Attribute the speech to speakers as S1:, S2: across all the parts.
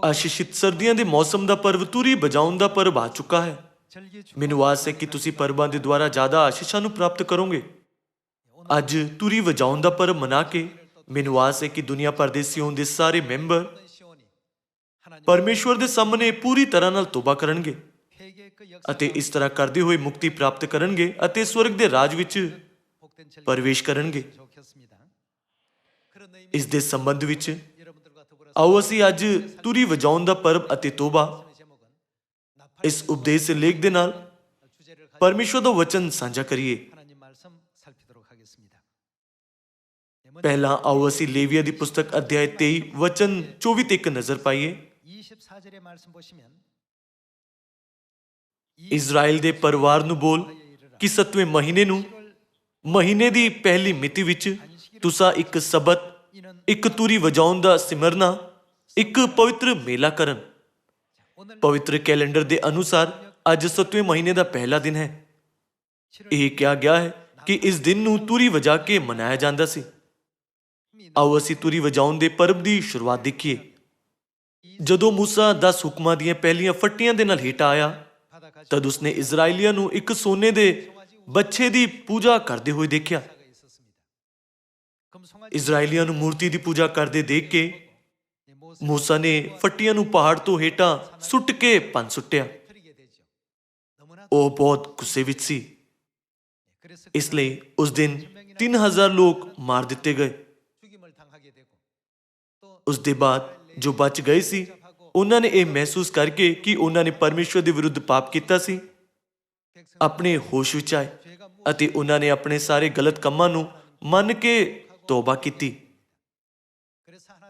S1: ਆਸ਼ੀਸ਼ਿਤ ਸਰਦੀਆਂ ਦੇ ਮੌਸਮ ਦਾ ਪਰਵ ਤੁਰੀ ਵਜਾਉਣ ਦਾ ਪਰਵ ਆ ਚੁੱਕਾ ਹੈ। ਮੈਨੂੰ ਆਸ ਹੈ ਕਿ ਤੁਸੀਂ ਪਰਬਾਂ ਦੇ ਦੁਆਰਾ ਜ਼ਿਆਦਾ ਆਸ਼ੀਸ਼ਾਂ ਨੂੰ ਪ੍ਰਾਪਤ ਕਰੋਗੇ। ਅੱਜ ਤੁਰੀ ਵਜਾਉਣ ਦਾ ਪਰਵ ਮਨਾ ਕੇ ਮੈਨੂੰ ਆਸ ਹੈ ਕਿ ਦੁਨੀਆ ਭਰ ਦੇ ਸਿਯੋਨ ਦੇ ਸਾਰੇ ਮੈਂਬਰ ਪਰਮੇਸ਼ਵਰ ਦੇ ਸਾਹਮਣੇ ਪੂਰੀ ਤਰ੍ਹਾਂ ਨਾਲ ਤੋਬਾ ਕਰਨਗੇ ਅਤੇ ਇਸ ਤਰ੍ਹਾਂ ਕਰਦੇ ਹੋਏ ਮੁਕਤੀ ਪ੍ਰਾਪਤ ਕਰਨਗੇ ਅਤੇ ਸਵਰਗ ਦੇ ਰਾਜ ਵਿੱਚ ਪ੍ਰਵੇਸ਼ ਕਰਨਗੇ। ਇਸ ਦੇ ਸੰਬੰਧ ਵਿੱਚ ਆਓ ਅਸੀਂ ਅੱਜ ਤੁਰੀ ਵਜਾਉਣ ਦਾ ਪਰਬ ਅਤੇ ਤੋਬਾ ਇਸ ਉਪਦੇਸ਼ ਲੇਖ ਦੇ ਨਾਲ ਪਰਮੇਸ਼ਵਰ ਦਾ ਵਚਨ ਸਾਂਝਾ ਕਰੀਏ। ਪਹਿਲਾਂ ਆਓ ਅਸੀਂ ਲੇਵੀਆ ਦੀ ਪੁਸਤਕ ਅਧਿਆਇ 23 ਵਚਨ 24 ਤੇ ਇੱਕ ਨਜ਼ਰ ਪਾਈਏ। ਇਜ਼ਰਾਈਲ ਦੇ ਪਰਿਵਾਰ ਨੂੰ ਬੋਲ ਕਿ 7ਵੇਂ ਮਹੀਨੇ ਨੂੰ ਮਹੀਨੇ ਦੀ ਪਹਿਲੀ ਮਿਤੀ ਵਿੱਚ ਤੁਸਾਂ ਇੱਕ ਸਬਤ, ਇੱਕ ਤੁਰੀ ਵਜਾਉਣ ਦਾ ਸਿਮਰਨਾ, ਇੱਕ ਪਵਿੱਤਰ ਮੇਲਾ ਕਰਨ। ਪਵਿੱਤਰ ਕੈਲੰਡਰ ਦੇ ਅਨੁਸਾਰ ਅੱਜ 7ਵੇਂ ਮਹੀਨੇ ਦਾ ਪਹਿਲਾ ਦਿਨ ਹੈ। ਇਹ ਕਿਹਾ ਗਿਆ ਹੈ ਕਿ ਇਸ ਦਿਨ ਨੂੰ ਤੁਰੀ ਵਜਾ ਕੇ ਮਨਾਇਆ ਜਾਂਦਾ ਸੀ। ਆਓ ਅਸੀਂ ਤੁਰੀ ਵਜਾਉਣ ਦੇ ਪਰਬ ਦੀ ਸ਼ੁਰੂਆਤ ਦੇਖੀਏ। ਜਦੋਂ ਮੂਸਾ 10 ਹੁਕਮਾਂ ਦੀਆਂ ਪਹਿਲੀਆਂ ਫੱਟੀਆਂ ਦੇ ਨਾਲ ਹੇਠਾਂ ਆਇਆ ਤਦ ਉਸਨੇ ਇਜ਼ਰਾਈਲੀਆਂ ਨੂੰ ਇੱਕ ਸੋਨੇ ਦੇ ਬੱਚੇ ਦੀ ਪੂਜਾ ਕਰਦੇ ਹੋਏ ਦੇਖਿਆ। ਇਜ਼ਰਾਈਲੀਆਂ ਨੂੰ ਮੂਰਤੀ ਦੀ ਪੂਜਾ ਕਰਦੇ ਦੇਖ ਕੇ ਮੂਸਾ ਨੇ ਫੱਟੀਆਂ ਨੂੰ ਪਹਾੜ ਤੋਂ ਹੇਠਾਂ ਸੁੱਟ ਕੇ ਭੰਨ ਸੁੱਟਿਆ। ਉਹ ਬਹੁਤ ਗੁੱਸੇ ਵਿੱਚ ਸੀ। ਇਸ ਲਈ ਉਸ ਦਿਨ 3000 ਲੋਕ ਮਾਰ ਦਿੱਤੇ ਗਏ। ਉਸ ਦੇ ਬਾਅਦ ਜੋ ਬਚ ਗਏ ਸੀ ਉਹਨਾਂ ਨੇ ਇਹ ਮਹਿਸੂਸ ਕਰਕੇ ਕਿ ਉਹਨਾਂ ਨੇ ਪਰਮੇਸ਼ਵਰ ਦੇ ਵਿਰੁੱਧ ਪਾਪ ਕੀਤਾ ਸੀ, ਆਪਣੇ ਹੋਸ਼ ਵਿੱਚ ਆਏ ਅਤੇ ਉਹਨਾਂ ਨੇ ਆਪਣੇ ਸਾਰੇ ਗਲਤ ਕੰਮਾਂ ਨੂੰ ਮੰਨ ਕੇ ਤੋਬਾ ਕੀਤੀ।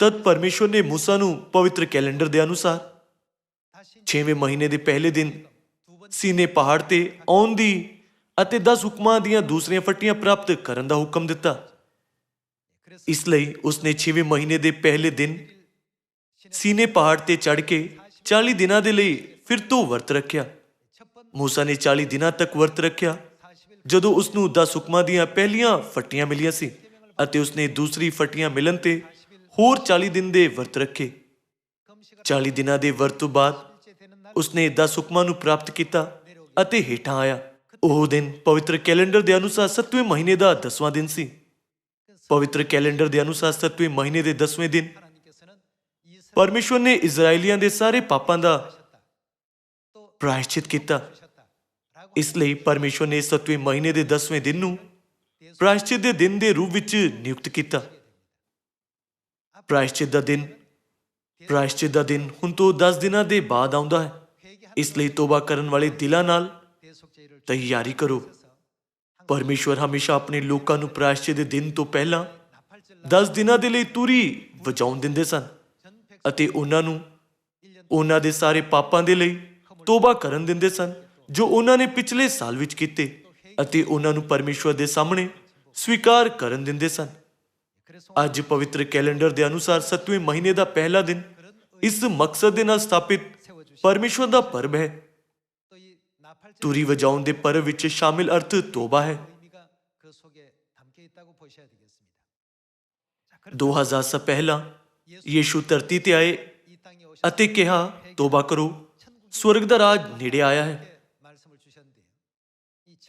S1: ਤਦ ਪਰਮੇਸ਼ਵਰ ਨੇ ਮੂਸਾ ਨੂੰ ਪਵਿੱਤਰ ਕੈਲੰਡਰ ਦੇ ਅਨੁਸਾਰ 6ਵੇਂ ਮਹੀਨੇ ਦੇ ਪਹਿਲੇ ਦਿਨ ਸੀਨੇ ਪਹਾੜ ਤੇ ਆਉਣ ਦੀ ਅਤੇ 10 ਹੁਕਮਾਂ ਦੀਆਂ ਦੂਸਰੀਆਂ ਫੱਟੀਆਂ ਪ੍ਰਾਪਤ ਕਰਨ ਦਾ ਹੁਕਮ ਦਿੱਤਾ। ਇਸ ਲਈ ਉਸਨੇ 6ਵੇਂ ਮਹੀਨੇ ਦੇ ਪਹਿਲੇ ਦਿਨ ਸੀਨੇ ਪਹਾੜ ਤੇ ਚੜ੍ਹ ਕੇ 40 ਦਿਨਾਂ ਦੇ ਲਈ ਫਿਰ ਤੋਂ ਵਰਤ ਰੱਖਿਆ। ਮੂਸਾ ਨੇ 40 ਦਿਨਾਂ ਤੱਕ ਵਰਤ ਰੱਖਿਆ। ਜਦੋਂ ਉਸਨੂੰ 10 ਹੁਕਮਾਂ ਦੀਆਂ ਪਹਿਲੀਆਂ ਫੱਟੀਆਂ ਮਿਲੀਆਂ ਸੀ ਅਤੇ ਉਸਨੇ ਦੂਸਰੀ ਫੱਟੀਆਂ ਮਿਲਣ ਤੇ ਹੋਰ 40 ਦਿਨ ਦੇ ਵਰਤ ਰੱਖੇ। 40 ਦਿਨਾਂ ਦੇ ਵਰਤ ਤੋਂ ਬਾਅਦ ਉਸਨੇ 10 ਹੁਕਮਾਂ ਨੂੰ ਪ੍ਰਾਪਤ ਕੀਤਾ ਅਤੇ ਹੇਠਾਂ ਆਇਆ। ਉਹ ਦਿਨ ਪਵਿੱਤਰ ਕੈਲੰਡਰ ਦੇ ਅਨੁਸਾਰ 7ਵੇਂ ਮਹੀਨੇ ਦਾ 10ਵਾਂ ਦਿਨ ਸੀ। ਪਵਿੱਤਰ ਕੈਲੰਡਰ ਦੇ ਅਨੁਸਾਰ 7ਵੇਂ ਮਹੀਨੇ ਦੇ 10ਵੇਂ ਦਿਨ ਪਰਮੇਸ਼ਵਰ ਨੇ ਇਜ਼ਰਾਈਲੀਆਂ ਦੇ ਸਾਰੇ ਪਾਪਾਂ ਦਾ ਪ੍ਰਾਇਸ਼ਚਿਤ ਕੀਤਾ। ਇਸ ਲਈ ਪਰਮੇਸ਼ਵਰ ਨੇ 7ਵੇਂ ਮਹੀਨੇ ਦੇ 10ਵੇਂ ਦਿਨ ਨੂੰ ਪ੍ਰਾਇਸ਼ਚਿਤ ਦੇ ਦਿਨ ਦੇ ਰੂਪ ਵਿੱਚ ਨਿਯੁਕਤ ਕੀਤਾ। ਪ੍ਰਾਇਸ਼ਚਿਤ ਦਾ ਦਿਨ ਹੁਣ ਤੋਂ 10 ਦਿਨਾਂ ਦੇ ਬਾਅਦ ਆਉਂਦਾ ਹੈ। ਇਸ ਲਈ ਤੋਬਾ ਕਰਨ ਵਾਲੇ ਦਿਲਾਂ ਨਾਲ ਤਿਆਰੀ ਕਰੋ। ਪਰਮੇਸ਼ਵਰ ਹਮੇਸ਼ਾ ਆਪਣੇ ਲੋਕਾਂ ਨੂੰ ਪ੍ਰਾਇਸ਼ਚਿਤ ਦੇ ਦਿਨ ਤੋਂ ਪਹਿਲਾਂ 10 ਦਿਨਾਂ ਦੇ ਲਈ ਤੁਰੀ ਵਜਾਉਣ ਦਿੰਦੇ ਸਨ ਅਤੇ ਉਹਨਾਂ ਨੂੰ ਉਹਨਾਂ ਦੇ ਸਾਰੇ ਪਾਪਾਂ ਦੇ ਲਈ ਤੋਬਾ ਕਰਨ ਦਿੰਦੇ ਸਨ ਜੋ ਉਹਨਾਂ ਨੇ ਪਿਛਲੇ ਸਾਲ ਵਿੱਚ ਕੀਤੇ ਅਤੇ ਉਹਨਾਂ ਨੂੰ ਪਰਮੇਸ਼ਵਰ ਦੇ ਸਾਹਮਣੇ ਸਵੀਕਾਰ ਕਰਨ ਦਿੰਦੇ ਸਨ। ਅੱਜ ਪਵਿੱਤਰ ਕੈਲੰਡਰ ਦੇ ਅਨੁਸਾਰ 7ਵੇਂ ਮਹੀਨੇ ਦਾ ਪਹਿਲਾ ਦਿਨ ਇਸ ਮਕਸਦ ਦੇ ਨਾਲ ਸਥਾਪਿਤ ਪਰਮੇਸ਼ਵਰ ਦਾ ਪਰਬ ਹੈ। ਤੁਰੀ ਵਜਾਉਣ ਦੇ ਪਰਬ ਵਿੱਚ ਸ਼ਾਮਿਲ ਅਰਥ ਤੋਬਾ ਹੈ। 2000 ਸਾਲ ਪਹਿਲਾਂ ਯੀਸ਼ੂ ਧਰਤੀ ਤੇ ਆਏ ਅਤੇ ਕਿਹਾ ਤੋਬਾ ਕਰੋ, ਸਵਰਗ ਦਾ ਰਾਜ ਨੇੜੇ ਆਇਆ ਹੈ।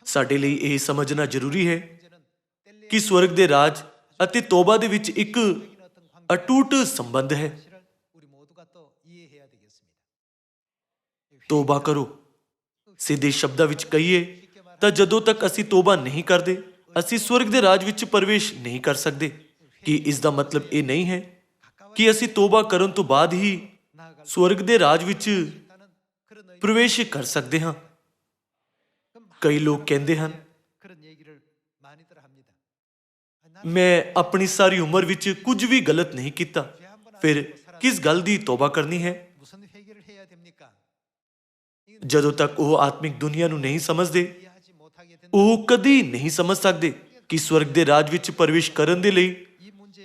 S1: ਸਾਡੇ ਲਈ ਇਹ ਸਮਝਣਾ ਜ਼ਰੂਰੀ ਹੈ ਕਿ ਸਵਰਗ ਦੇ ਰਾਜ ਅਤੇ ਤੋਬਾ ਦੇ ਵਿੱਚ ਇੱਕ ਅਟੁੱਟ ਸੰਬੰਧ ਹੈ। ਤੋਬਾ ਕਰੋ। ਸਿੱਧੇ ਸ਼ਬਦਾਂ ਵਿੱਚ ਕਹੀਏ ਤਾਂ ਜਦੋਂ ਤੱਕ ਅਸੀਂ ਤੋਬਾ ਨਹੀਂ ਕਰਦੇ ਅਸੀਂ ਸਵਰਗ ਦੇ ਰਾਜ ਵਿੱਚ ਪ੍ਰਵੇਸ਼ ਨਹੀਂ ਕਰ ਸਕਦੇ। ਕਿ ਇਸ ਦਾ ਮਤਲਬ ਇਹ ਨਹੀਂ ਹੈ ਕਿ ਅਸੀਂ ਤੋਬਾ ਕਰਨ ਤੋਂ ਬਾਅਦ ਹੀ ਸਵਰਗ ਦੇ ਰਾਜ ਵਿੱਚ ਪ੍ਰਵੇਸ਼ ਕਰ ਸਕਦੇ ਹਾਂ। ਕਈ ਲੋਕ ਕਹਿੰਦੇ ਹਨ ਮੈਂ ਆਪਣੀ ਸਾਰੀ ਉਮਰ ਵਿੱਚ ਕੁਝ ਵੀ ਗਲਤ ਨਹੀਂ ਕੀਤਾ, ਫਿਰ ਕਿਸ ਗੱਲ ਦੀ ਤੋਬਾ ਕਰਨੀ ਹੈ। ਜਦੋਂ ਤੱਕ ਉਹ ਆਤਮਿਕ ਦੁਨੀਆ ਨੂੰ ਨਹੀਂ ਸਮਝਦੇ ਉਹ ਕਦੀ ਨਹੀਂ ਸਮਝ ਸਕਦੇ ਕਿ ਸਵਰਗ ਦੇ ਰਾਜ ਵਿੱਚ ਪ੍ਰਵੇਸ਼ ਕਰਨ ਦੇ ਲਈ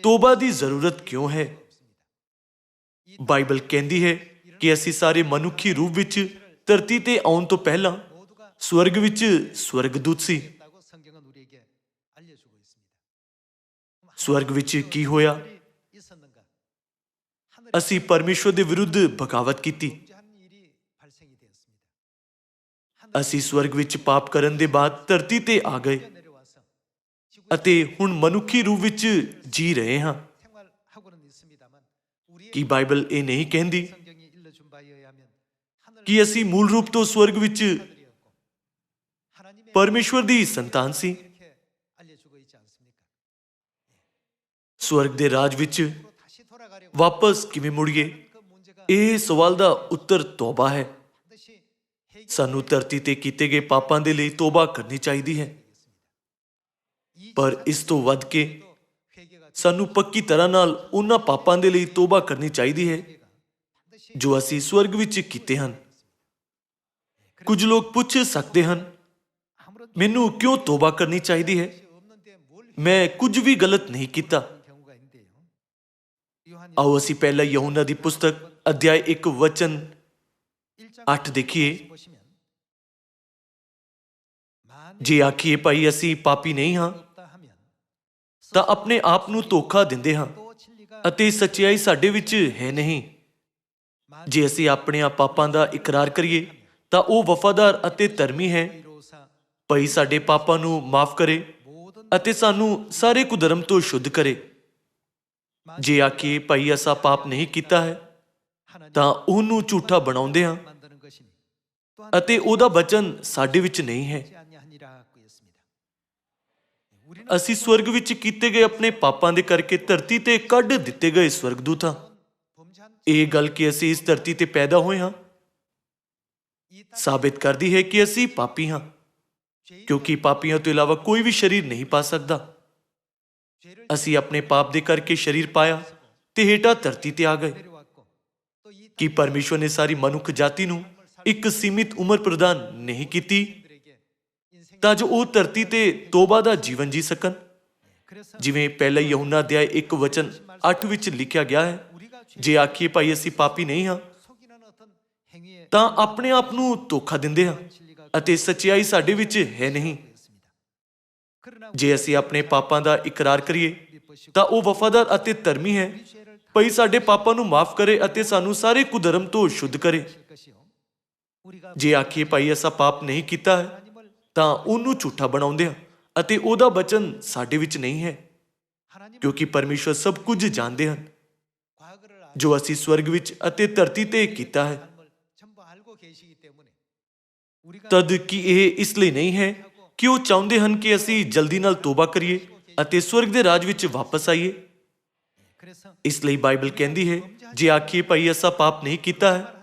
S1: ਤੋਬਾ ਦੀ ਜ਼ਰੂਰਤ ਕਿਉਂ ਹੈ। ਬਾਈਬਲ ਕਹਿੰਦੀ ਹੈ ਕਿ ਅਸੀਂ ਸਾਰੇ ਮਨੁੱਖੀ ਰੂਪ ਵਿੱਚ ਧਰਤੀ ਤੇ ਆਉਣ ਤੋਂ ਪਹਿਲਾਂ ਸਵਰਗ ਵਿੱਚ ਸਵਰਗਦੂਤ ਸੀ। ਸਵਰਗ ਵਿੱਚ ਕੀ ਹੋਇਆ? ਅਸੀਂ ਪਰਮੇਸ਼ਵਰ ਦੇ ਵਿਰੁੱਧ ਬਗਾਵਤ ਕੀਤੀ। ਅਸੀਂ ਸਵਰਗ ਵਿੱਚ ਪਾਪ ਕਰਨ ਦੇ ਬਾਅਦ ਧਰਤੀ ਤੇ ਆ ਗਏ ਅਤੇ ਹੁਣ ਮਨੁੱਖੀ ਰੂਪ ਵਿੱਚ ਜੀ ਰਹੇ ਹਾਂ। ਕੀ ਬਾਈਬਲ ਇਹ ਨਹੀਂ ਕਹਿੰਦੀ ਕਿ ਅਸੀਂ ਮੂਲ ਰੂਪ ਤੋਂ ਸਵਰਗ ਵਿੱਚ ਪਰਮੇਸ਼ਵਰ ਦੀ ਸੰਤਾਨ ਸੀ? ਸਵਰਗ ਦੇ ਰਾਜ ਵਿੱਚ ਵਾਪਸ ਕਿਵੇਂ ਮੁੜੀਏ? ਇਹ ਸਵਾਲ ਦਾ ਉੱਤਰ ਤੌਬਾ ਹੈ। ਸਾਨੂੰ ਧਰਤੀ ਤੇ ਕੀਤੇ ਗਏ ਪਾਪਾਂ ਦੇ ਲਈ ਤੋਬਾ ਕਰਨੀ ਚਾਹੀਦੀ ਹੈ, ਪਰ ਇਸ ਤੋਂ ਵੱਧ ਕੇ ਸਾਨੂੰ ਪੱਕੀ ਤਰ੍ਹਾਂ ਨਾਲ ਉਹਨਾਂ ਪਾਪਾਂ ਦੇ ਲਈ ਤੋਬਾ ਕਰਨੀ ਚਾਹੀਦੀ ਹੈ ਜੋ ਅਸੀਂ ਸਵਰਗ ਵਿੱਚ ਕੀਤੇ ਹਨ। ਕੁਝ ਲੋਕ ਪੁੱਛ ਸਕਦੇ ਹਨ, ਮੈਨੂੰ ਕਿਉਂ ਤੋਬਾ ਕਰਨੀ ਚਾਹੀਦੀ ਹੈ? ਮੈਂ ਕੁਝ ਵੀ ਗਲਤ ਨਹੀਂ ਕੀਤਾ। ਆਓ ਅਸੀਂ ਪਹਿਲਾ ਯਹੂਨਾ ਦੀ ਪੁਸਤਕ ਅਧਿਆਇ 1 ਵਚਨ 8 ਦੇਖੀਏ। ਜੇ ਆਖੀਏ ਭਾਈ ਅਸੀਂ ਪਾਪੀ ਨਹੀਂ ਹਾਂ ਤਾਂ ਆਪਣੇ ਆਪ ਨੂੰ ਧੋਖਾ ਦਿੰਦੇ ਹਾਂ ਅਤੇ ਸੱਚਾਈ ਸਾਡੇ ਵਿੱਚ ਹੈ ਨਹੀਂ। ਜੇ ਅਸੀਂ ਆਪਣੇ ਆਪ ਪਾਪਾਂ ਦਾ ਇਕਰਾਰ ਕਰੀਏ ਤਾਂ ਉਹ ਵਫਾਦਾਰ ਅਤੇ ਧਰਮੀ ਹੈ, ਭਾਈ ਸਾਡੇ ਪਾਪਾਂ ਨੂੰ ਮਾਫ ਕਰੇ ਅਤੇ ਸਾਨੂੰ ਸਾਰੇ ਕੁਧਰਮ ਤੋਂ ਸ਼ੁੱਧ ਕਰੇ। ਜੇ ਆਖੀਏ ਭਾਈ ਅਸਾਂ ਪਾਪ ਨਹੀਂ ਕੀਤਾ ਹੈ ਤਾਂ ਉਹਨੂੰ ਝੂਠਾ ਬਣਾਉਂਦੇ ਹਾਂ ਅਤੇ ਉਹਦਾ ਬਚਨ ਸਾਡੇ ਵਿੱਚ ਨਹੀਂ ਹੈ। ਅਸੀਂ ਸਵਰਗ ਵਿੱਚ ਕੀਤੇ ਗਏ ਆਪਣੇ ਪਾਪਾਂ ਦੇ ਕਰਕੇ ਧਰਤੀ ਤੇ ਕੱਢ ਦਿੱਤੇ ਗਏ ਸਵਰਗਦੂਤ ਹਾਂ। ਇਹ ਗੱਲ ਕਿ ਅਸੀਂ ਇਸ ਧਰਤੀ ਤੇ ਪੈਦਾ ਹੋਏ ਹਾਂ ਸਾਬਿਤ ਕਰਦੀ ਹੈ ਕਿ ਅਸੀਂ ਪਾਪੀ ਹਾਂ, ਕਿਉਂਕਿ ਪਾਪੀਆਂ ਤੋਂ ਇਲਾਵਾ ਕੋਈ ਵੀ ਸਰੀਰ ਨਹੀਂ ਪਾ ਸਕਦਾ। ਅਸੀਂ ਆਪਣੇ ਪਾਪ ਦੇ ਕਰਕੇ ਸਰੀਰ ਪਾਇਆ ਤੇ ਹੇਠਾਂ ਧਰਤੀ ਤੇ ਆ ਗਏ। ਕਿ ਪਰਮੇਸ਼ਵਰ ਨੇ ਸਾਰੀ ਮਨੁੱਖ ਜਾਤੀ ਨੂੰ ਇੱਕ ਸੀਮਿਤ ਉਮਰ ਪ੍ਰਦਾਨ ਨਹੀਂ ਕੀਤੀ ਤਾਂ ਜੋ ਉਹ ਧਰਤੀ ਤੇ ਤੋਬਾ ਦਾ ਜੀਵਨ ਜੀ ਸਕਣ। ਜਿਵੇਂ ਪਹਿਲਾ ਯਹੂਨਾ ਅਧਿਆਇ 1 ਵਚਨ 8 ਵਿੱਚ ਲਿਖਿਆ ਗਿਆ ਹੈ, ਜੇ ਆਖੀਏ ਭਾਈ ਅਸੀਂ ਪਾਪੀ ਨਹੀਂ ਹਾਂ ਤਾਂ ਆਪਣੇ ਆਪ ਨੂੰ ਧੋਖਾ ਦਿੰਦੇ ਹਾਂ ਅਤੇ ਸੱਚਾਈ ਸਾਡੇ ਵਿੱਚ ਹੈ ਨਹੀਂ। ਜੇ ਅਸੀਂ ਆਪਣੇ ਪਾਪਾਂ ਦਾ ਇਕਰਾਰ ਕਰੀਏ ਤਾਂ ਉਹ ਵਫਾਦਾਰ ਅਤੇ ਧਰਮੀ ਹੈ, ਭਾਈ ਸਾਡੇ ਪਾਪਾਂ ਨੂੰ ਮਾਫ ਕਰੇ ਅਤੇ ਸਾਨੂੰ ਸਾਰੇ ਕੁਧਰਮ ਤੋਂ ਸ਼ੁੱਧ ਕਰੇ। ਜੇ ਆਖੀਏ ਭਾਈ ਅਸਾਂ ਪਾਪ ਨਹੀਂ ਕੀਤਾ ਹੈ ਤਾਂ ਉਹਨੂੰ ਝੂਠਾ ਬਣਾਉਂਦੇ ਹਾਂ ਅਤੇ ਉਹਦਾ ਬਚਨ ਸਾਡੇ ਵਿੱਚ ਨਹੀਂ ਹੈ, ਕਿਉਂਕਿ ਪਰਮੇਸ਼ਵਰ ਸਭ ਕੁਝ ਜਾਣਦੇ ਹਨ ਜੋ ਅਸੀਂ ਸਵਰਗ ਵਿੱਚ ਅਤੇ ਧਰਤੀ ਤੇ ਕੀਤਾ ਹੈ। ਤਦ ਕਿ ਇਹ ਇਸ ਲਈ ਨਹੀਂ ਹੈ ਕਿ ਉਹ ਚਾਹੁੰਦੇ ਹਨ ਕਿ ਅਸੀਂ ਜਲਦੀ ਨਾਲ ਤੋਬਾ ਕਰੀਏ ਅਤੇ ਸਵਰਗ ਦੇ ਰਾਜ ਵਿੱਚ ਵਾਪਸ ਆਈਏ। ਇਸ ਲਈ ਬਾਈਬਲ ਕਹਿੰਦੀ ਹੈ, ਜੇ ਆਖੀਏ ਭਾਈ ਅਸਾਂ ਪਾਪ ਨਹੀਂ ਕੀਤਾ ਹੈ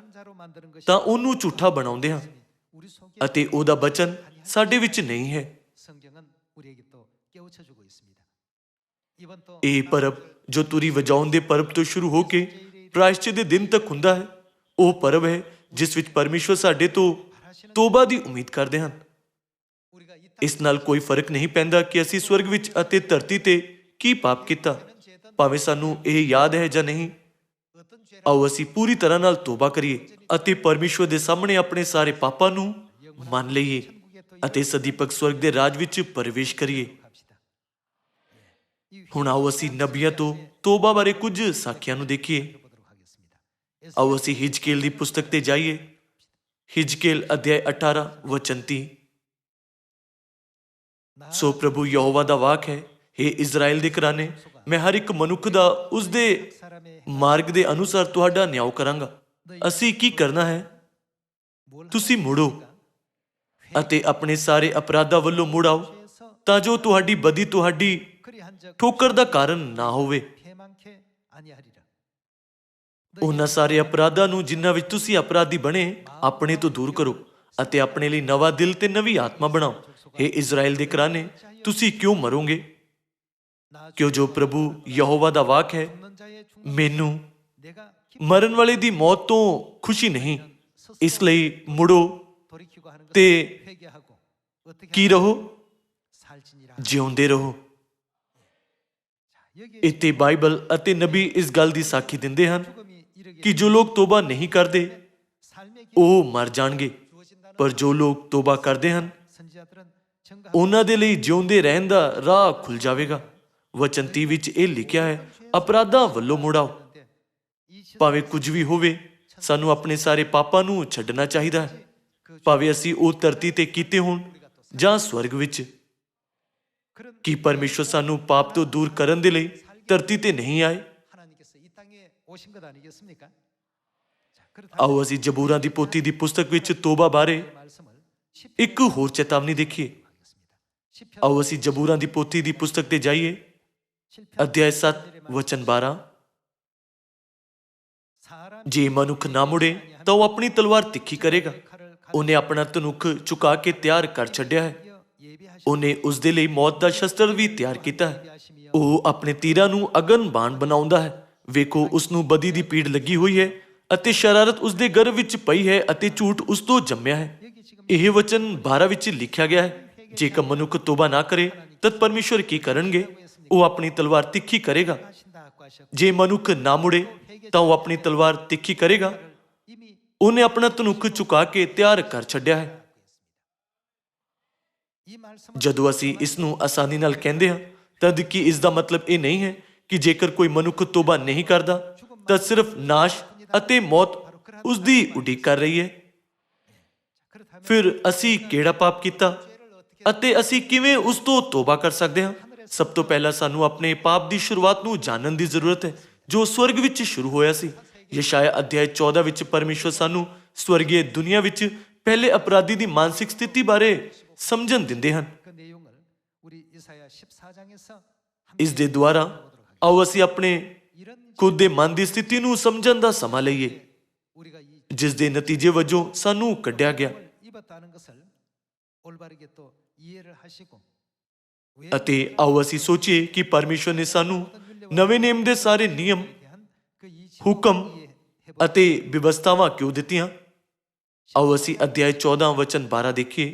S1: ਤਾਂ ਉਹਨੂੰ ਝੂਠਾ ਬਣਾਉਂਦੇ ਹਾਂ ਅਤੇ ਉਹਦਾ ਬਚਨ ਸਾਡੇ ਵਿੱਚ ਨਹੀਂ ਹੈ। ਇਹ ਪਰਬ ਜੋ ਤੁਰੀ ਵਜਾਉਣ ਦੇ ਪਰਬ ਤੋਂ ਸ਼ੁਰੂ ਹੋ ਕੇ ਪ੍ਰਾਇਸ਼ਚਿਤ ਦੇ ਦਿਨ ਤੱਕ ਹੁੰਦਾ ਹੈ, ਉਹ ਪਰਬ ਹੈ ਜਿਸ ਵਿੱਚ ਪਰਮੇਸ਼ਵਰ ਸਾਡੇ ਤੋਂ ਤੋਬਾ ਦੀ ਉਮੀਦ ਕਰਦੇ ਹਨ। ਇਸ ਨਾਲ ਕੋਈ ਫਰਕ ਨਹੀਂ ਪੈਂਦਾ ਕਿ ਅਸੀਂ ਸਵਰਗ ਵਿੱਚ ਅਤੇ ਧਰਤੀ ਤੇ ਕੀ ਪਾਪ ਕੀਤਾ, ਭਾਵੇਂ ਸਾਨੂੰ ਇਹ ਯਾਦ ਹੈ ਜਾਂ ਨਹੀਂ। ਆਓ ਅਸੀਂ ਪੂਰੀ ਤਰ੍ਹਾਂ ਨਾਲ ਤੋਬਾ ਕਰੀਏ ਅਤੇ ਪਰਮੇਸ਼ਵਰ ਦੇ ਸਾਹਮਣੇ ਆਪਣੇ ਸਾਰੇ ਪਾਪਾਂ ਨੂੰ ਮੰਨ ਲਈਏ ਅਤੇ ਸਦੀਪਕ ਸਵਰਗ ਦੇ ਰਾਜ ਵਿੱਚ ਪ੍ਰਵੇਸ਼ ਕਰੀਏ। ਹੁਣ ਆਓ ਅਸੀਂ ਨਬੀਆਂ ਤੋਂ ਤੋਬਾ ਬਾਰੇ ਕੁਝ ਸਾਖੀਆਂ ਨੂੰ ਦੇਖੀਏ। ਆਓ ਅਸੀਂ ਹਿਜਕੀਲ ਦੀ ਪੁਸਤਕ ਤੇ ਜਾਈਏ। ਹਿਜਕੀਲ ਅਧਿਆਇ 18 ਵਚਨ 30। ਸੋ ਪ੍ਰਭੂ ਯਹੋਵਾ ਦਾ ਵਾਕ ਹੈ, ਹੇ ਇਜ਼ਰਾਈਲ ਦੇ ਘਰਾਣੇ, ਮੈਂ ਹਰ ਇੱਕ ਮਨੁੱਖ ਦਾ ਉਸਦੇ ਮਾਰਗ ਦੇ ਅਨੁਸਾਰ ਤੁਹਾਡਾ ਨਿਆਂ ਕਰਾਂਗਾ। ਅਸੀਂ ਕੀ ਕਰਨਾ ਹੈ? ਤੁਸੀਂ ਮੁੜੋ ਅਤੇ ਆਪਣੇ ਸਾਰੇ ਅਪਰਾਧਾਂ ਵੱਲੋਂ ਮੁੜ ਆਓ ਤਾਂ ਜੋ ਤੁਹਾਡੀ ਬਦੀ ਤੁਹਾਡੀ ਠੋਕਰ ਦਾ ਕਾਰਨ ਨਾ ਹੋਵੇ। ਉਹਨਾਂ ਸਾਰੇ ਅਪਰਾਧਾਂ ਨੂੰ ਜਿਨ੍ਹਾਂ ਵਿੱਚ ਤੁਸੀਂ ਅਪਰਾਧੀ ਬਣੇ ਆਪਣੇ ਤੋਂ ਦੂਰ ਕਰੋ ਅਤੇ ਆਪਣੇ ਲਈ ਨਵਾਂ ਦਿਲ ਤੇ ਨਵੀਂ ਆਤਮਾ ਬਣਾਓ। ਹੇ ਇਜ਼ਰਾਈਲ ਦੇ ਘਰਾਣੇ, ਤੁਸੀਂ ਕਿਉਂ ਮਰੋਗੇ? ਕਿਉਂ ਜੋ ਪ੍ਰਭੂ ਯਹੋਵਾ ਦਾ ਵਾਕ ਹੈ, ਮੈਨੂੰ ਮਰਨ ਵਾਲੇ ਦੀ ਮੌਤ ਤੋਂ ਖੁਸ਼ੀ ਨਹੀਂ, ਇਸ ਲਈ ਮੁੜੋ ਤੇ ਕੀ ਰਹੋ? ਜਿਉਂਦੇ ਰਹੋ। ਇੱਥੇ ਬਾਈਬਲ ਅਤੇ ਨਬੀ ਇਸ ਗੱਲ ਦੀ ਸਾਖੀ ਦਿੰਦੇ ਹਨ ਕਿ ਜੋ ਲੋਕ ਤੋਬਾ ਨਹੀਂ ਕਰਦੇ ਉਹ ਮਰ ਜਾਣਗੇ, ਪਰ ਜੋ ਲੋਕ ਤੋਬਾ ਕਰਦੇ ਹਨ ਉਹਨਾਂ ਦੇ ਲਈ ਜਿਉਂਦੇ ਰਹਿਣ ਦਾ ਰਾਹ ਖੁੱਲ ਜਾਵੇਗਾ। ਵਚਨ 30 ਵਿੱਚ ਇਹ ਲਿਖਿਆ ਹੈ, ਅਪਰਾਧਾਂ ਵੱਲੋਂ ਮੁੜ ਆਓ ਭਾਵੇਂ ਕੁਝ ਵੀ ਹੋਵੇ, ਸਾਨੂੰ ਆਪਣੇ ਸਾਰੇ ਪਾਪਾਂ ਨੂੰ ਛੱਡਣਾ ਚਾਹੀਦਾ ਹੈ, ਭਾਵੇਂ ਅਸੀਂ ਉਹ ਧਰਤੀ ਤੇ ਕੀਤੇ ਹੋਣ ਜਾਂ ਸਵਰਗ ਵਿੱਚ। ਕੀ ਪਰਮੇਸ਼ਵਰ ਸਾਨੂੰ ਪਾਪ ਤੋਂ ਦੂਰ ਕਰਨ ਦੇ ਲਈ ਧਰਤੀ ਤੇ ਨਹੀਂ ਆਏ? ਆਓ ਅਸੀਂ ਜ਼ਬੂਰਾਂ ਦੀ ਪੋਥੀ ਦੀ ਪੁਸਤਕ ਵਿੱਚ ਤੋਬਾ ਬਾਰੇ ਇੱਕ ਹੋਰ ਚੇਤਾਵਨੀ ਦੇਖੀਏ। ਆਓ ਅਸੀਂ ਜ਼ਬੂਰਾਂ ਦੀ ਪੋਥੀ ਦੀ ਪੁਸਤਕ ਤੇ ਜਾਈਏ, ਅਧਿਆਇ 7 ਵਚਨ 12। ਜੇ ਮਨੁੱਖ ਨਾ ਮੁੜੇ ਤਾਂ ਉਹ ਆਪਣੀ ਤਲਵਾਰ ਤਿੱਖੀ ਕਰੇਗਾ। ਉਹਨੇ ਆਪਣਾ ਧਨੁੱਖ ਝੁਕਾ ਕੇ ਤਿਆਰ ਕਰ ਛੱਡਿਆ ਹੈ। ਉਹਨੇ ਉਸ ਦੇ ਲਈ ਮੌਤ ਦਾ ਸ਼ਸਤਰ ਵੀ ਤਿਆਰ ਕੀਤਾ ਹੈ। ਉਹ ਆਪਣੇ ਤੀਰਾਂ ਨੂੰ ਅਗਨ ਬਾਣ ਬਣਾਉਂਦਾ ਹੈ। ਵੇਖੋ, ਉਸ ਨੂੰ ਬਦੀ ਦੀ ਪੀੜ ਲੱਗੀ ਹੋਈ ਹੈ ਅਤੇ ਸ਼ਰਾਰਤ ਉਸ ਦੇ ਗਰਭ ਵਿੱਚ ਪਈ ਹੈ ਅਤੇ ਝੂਠ ਉਸ ਤੋਂ ਜੰਮਿਆ ਹੈ। ਇਹ ਵਚਨ 12 ਵਿੱਚ ਲਿਖਿਆ ਗਿਆ ਹੈ। ਜੇਕਰ ਮਨੁੱਖ ਤੋਬਾ ਨਾ ਕਰੇ ਤਾਂ ਪਰਮੇਸ਼ਵਰ ਕੀ ਕਰਨਗੇ? ਉਹ ਆਪਣੀ ਤਲਵਾਰ ਤਿੱਖੀ ਕਰੇਗਾ। ਜੇ ਮਨੁੱਖ ਨਾ ਮੁੜੇ ਤਾਂ ਉਹ ਆਪਣੀ ਤਲਵਾਰ ਤਿੱਖੀ ਕਰੇਗਾ। ਉਹਨੇ ਆਪਣਾ ਧਨੁੱਖ ਝੁਕਾ ਕੇ ਤਿਆਰ ਕਰ ਛੱਡਿਆ ਹੈ। ਜਦੋਂ ਅਸੀਂ ਇਸ ਨੂੰ ਆਸਾਨੀ ਨਾਲ ਕਹਿੰਦੇ ਹਾਂ, ਤਦ ਕਿ ਇਸ ਦਾ ਮਤਲਬ ਇਹ ਨਹੀਂ ਹੈ ਕਿ ਜੇਕਰ ਕੋਈ ਮਨੁੱਖ ਤੋਬਾ ਨਹੀਂ ਕਰਦਾ ਤਾਂ ਸਿਰਫ ਨਾਸ਼ ਅਤੇ ਮੌਤ ਉਸ ਦੀ ਉਡੀਕ ਕਰ ਰਹੀ ਹੈ। ਫਿਰ ਅਸੀਂ ਕਿਹੜਾ ਪਾਪ ਕੀਤਾ ਅਤੇ ਅਸੀਂ ਕਿਵੇਂ ਉਸ ਤੋਂ ਤੋਬਾ ਕਰ ਸਕਦੇ ਹਾਂ? ਸਭ ਤੋਂ ਪਹਿਲਾਂ ਸਾਨੂੰ ਆਪਣੇ ਪਾਪ ਦੀ ਸ਼ੁਰੂਆਤ ਨੂੰ ਜਾਣਨ ਦੀ ਜ਼ਰੂਰਤ ਹੈ, ਜੋ ਸਵਰਗ ਵਿੱਚ ਸ਼ੁਰੂ ਹੋਇਆ ਸੀ। ਯਸ਼ਾਇਆ ਅਧਿਆਇ 14 ਵਿੱਚ ਪਰਮੇਸ਼ਵਰ ਸਾਨੂੰ ਸਵਰਗੀ ਦੁਨੀਆ ਵਿੱਚ ਪਹਿਲੇ ਅਪਰਾਧੀ ਦੀ ਮਾਨਸਿਕ ਸਥਿਤੀ ਬਾਰੇ ਸਮਝਣ ਦਿੰਦੇ ਹਨ। ਇਸ ਦੇ ਦੁਆਰਾ ਆਓ ਅਸੀਂ ਆਪਣੇ ਖੁਦ ਦੇ ਮਨ ਦੀ ਸਥਿਤੀ ਨੂੰ ਸਮਝਣ ਦਾ ਸਮਾਂ ਲਈਏ, ਜਿਸ ਦੇ ਨਤੀਜੇ ਵਜੋਂ ਸਾਨੂੰ ਕੱਢਿਆ ਗਿਆ। ਅਤੇ ਆਓ ਅਸੀਂ ਸੋਚੀਏ ਕਿ ਪਰਮੇਸ਼ਵਰ ਨੇ ਸਾਨੂੰ ਨਵੇਂ ਨੇਮ ਦੇ ਸਾਰੇ ਨਿਯਮ, ਹੁਕਮ ਅਤੇ ਵਿਵਸਥਾਵਾਂ ਕਿਉਂ ਦਿੱਤੀਆਂ। ਆਓ ਅਸੀਂ ਅਧਿਆਇ 14 ਵਚਨ 12 ਦੇਖੀਏ।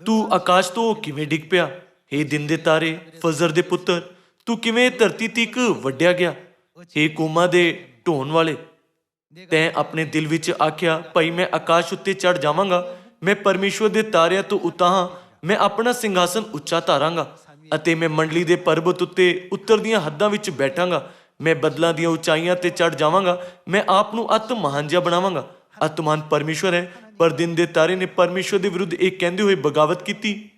S1: ਤੂੰ ਆਕਾਸ਼ ਤੋਂ ਕਿਵੇਂ ਡਿੱਗ ਪਿਆ, ਹੇ ਦਿਨ ਦੇ ਤਾਰੇ, ਫਜਰ ਦੇ ਪੁੱਤਰ, ਤੂੰ ਕਿਵੇਂ ਧਰਤੀ ਤੀਕ ਵੱਢਿਆ ਗਿਆ, ਹੇ ਕੌਮਾਂ ਦੇ ਢੋਣ ਵਾਲੇ। ਤੈਂ ਆਪਣੇ ਦਿਲ ਵਿੱਚ ਆਖਿਆ, ਭਾਈ ਮੈਂ ਆਕਾਸ਼ ਉੱਤੇ ਚੜ ਜਾਵਾਂਗਾ, ਮੈਂ ਪਰਮੇਸ਼ਵਰ ਦੇ ਤਾਰਿਆਂ ਤੋਂ ਉੱਤਾ ਹਾਂ, ਮੈਂ ਆਪਣਾ ਸਿੰਘਾਸਨ ਉੱਚਾ ਧਾਰਾਂਗਾ ਅਤੇ ਮੈਂ ਮੰਡਲੀ ਦੇ ਪਰਬਤ ਉੱਤੇ ਉੱਤਰ ਦੀਆਂ ਹੱਦਾਂ ਵਿੱਚ ਬੈਠਾਂਗਾ। ਮੈਂ ਬੱਦਲਾਂ ਦੀਆਂ ਉਚਾਈਆਂ ਤੇ ਚੜ ਜਾਵਾਂਗਾ, ਮੈਂ ਆਪ ਨੂੰ ਅਤ ਮਹਾਨ ਜਿਹਾ ਬਣਾਵਾਂਗਾ। ਅਤ ਮਹਾਨ ਪਰਮੇਸ਼ਵਰ ਹੈ, ਪਰ ਦਿਨ ਦੇ ਤਾਰੇ ਨੇ ਪਰਮੇਸ਼ਵਰ ਦੇ ਵਿਰੁੱਧ ਇਹ ਕਹਿੰਦੇ ਹੋਏ ਬਗਾਵਤ ਕੀਤੀ,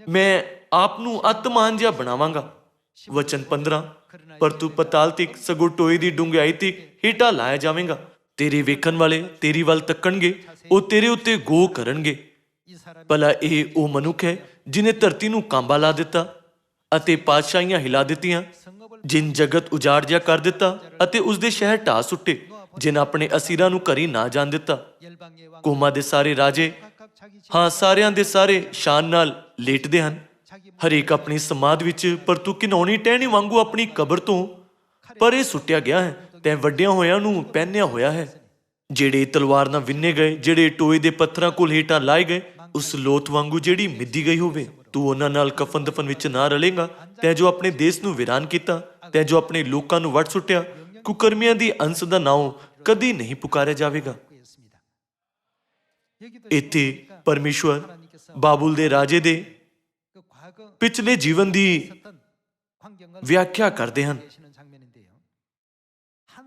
S1: ਮੈਂ ਆਪ ਨੂੰ ਅਤ ਮਹਾਨ ਜਿਹਾ ਬਣਾਵਾਂਗਾ। ਵਚਨ 15, ਪਰ ਤੂੰ ਪਤਾਲ ਤੀਕ, ਸਗੋਂ ਟੋਏ ਦੀ ਡੂੰਘਾਈ ਤੀਕ ਹੇਠਾਂ ਲਾਇਆ ਜਾਵੇਂਗਾ। ਤੇਰੇ ਵੇਖਣ ਵਾਲੇ ਤੇਰੀ ਵੱਲ ਤੱਕਣਗੇ, ਉਹ ਤੇਰੇ ਉੱਤੇ ਗੋਹ ਕਰਨਗੇ। ਭਲਾ ਇਹ ਉਹ ਮਨੁੱਖ ਹੈ ਜਿਨੇ ਧਰਤੀ ਨੂੰ ਕਾਂਬਾ ਲਾ ਦਿੱਤਾ ਅਤੇ ਪਾਤਸ਼ਾਹੀਆਂ ਹਿਲਾ ਦਿੱਤੀਆਂ, ਜਿਨ ਜਗਤ ਉਜਾੜ ਜਿਹਾ ਕਰ ਦਿੱਤਾ ਅਤੇ ਉਸਦੇ ਸ਼ਹਿਰ ਢਾਹ ਸੁੱਟੇ, ਜਿਨ ਆਪਣੇ ਅਸੀਰਾਂ ਨੂੰ ਘਰੀ ਨਾ ਜਾਣ ਦਿੱਤਾ। ਕੌਮਾਂ ਦੇ ਸਾਰੇ ਰਾਜੇ, ਹਾਂ ਸਾਰਿਆਂ ਦੇ ਸਾਰੇ ਸ਼ਾਨ ਨਾਲ ਲੇਟਦੇ ਹਨ, ਹਰੇਕ ਆਪਣੀ ਸਮਾਧ ਵਿੱਚ, ਪਰ ਤੂੰ ਘਿਨੌਣੀ ਟਹਿਣੀ ਵਾਂਗੂ ਆਪਣੀ ਕਬਰ ਤੋਂ ਪਰੇ ਸੁੱਟਿਆ ਗਿਆ ਹੈ। ਤੈਂ ਵੱਡਿਆਂ ਹੋਇਆਂ ਨੂੰ ਪਹਿਨਿਆ ਹੋਇਆ ਹੈ, ਜਿਹੜੇ ਤਲਵਾਰ ਨਾਲ ਵਿੰਨੇ ਗਏ, ਜਿਹੜੇ ਟੋਏ ਦੇ ਪੱਥਰਾਂ ਕੋਲ ਹੇਠਾਂ ਲਾਏ ਗਏ, ਉਸ ਲੋਥ ਵਾਂਗੂ ਜਿਹੜੀ ਮਿੱਧੀ ਗਈ ਹੋਵੇ। ਤੂੰ ਉਹਨਾਂ ਨਾਲ ਕਫਨ ਦਫਨ ਵਿੱਚ ਨਾ ਰਲੇਗਾ। ਤੈਂ ਜੋ ਆਪਣੇ ਦੇਸ਼ ਨੂੰ ਵੀਰਾਨ ਕੀਤਾ, ਤੈਂ ਜੋ ਆਪਣੇ ਲੋਕਾਂ ਨੂੰ ਵੱਢ ਸੁੱਟਿਆ, ਕੁਕਰਮੀਆਂ ਦੀ ਅੰਸ਼ ਦਾ ਨਾਮ ਕਦੀ ਨਹੀਂ ਪੁਕਾਰਿਆ ਜਾਵੇਗਾ। ਇੱਥੇ ਪਰਮੇਸ਼ਵਰ ਬਾਬੁਲ ਦੇ ਰਾਜੇ ਦੇ ਪਿਛਲੇ ਜੀਵਨ ਦੀ ਵਿਆਖਿਆ ਕਰਦੇ ਹਨ।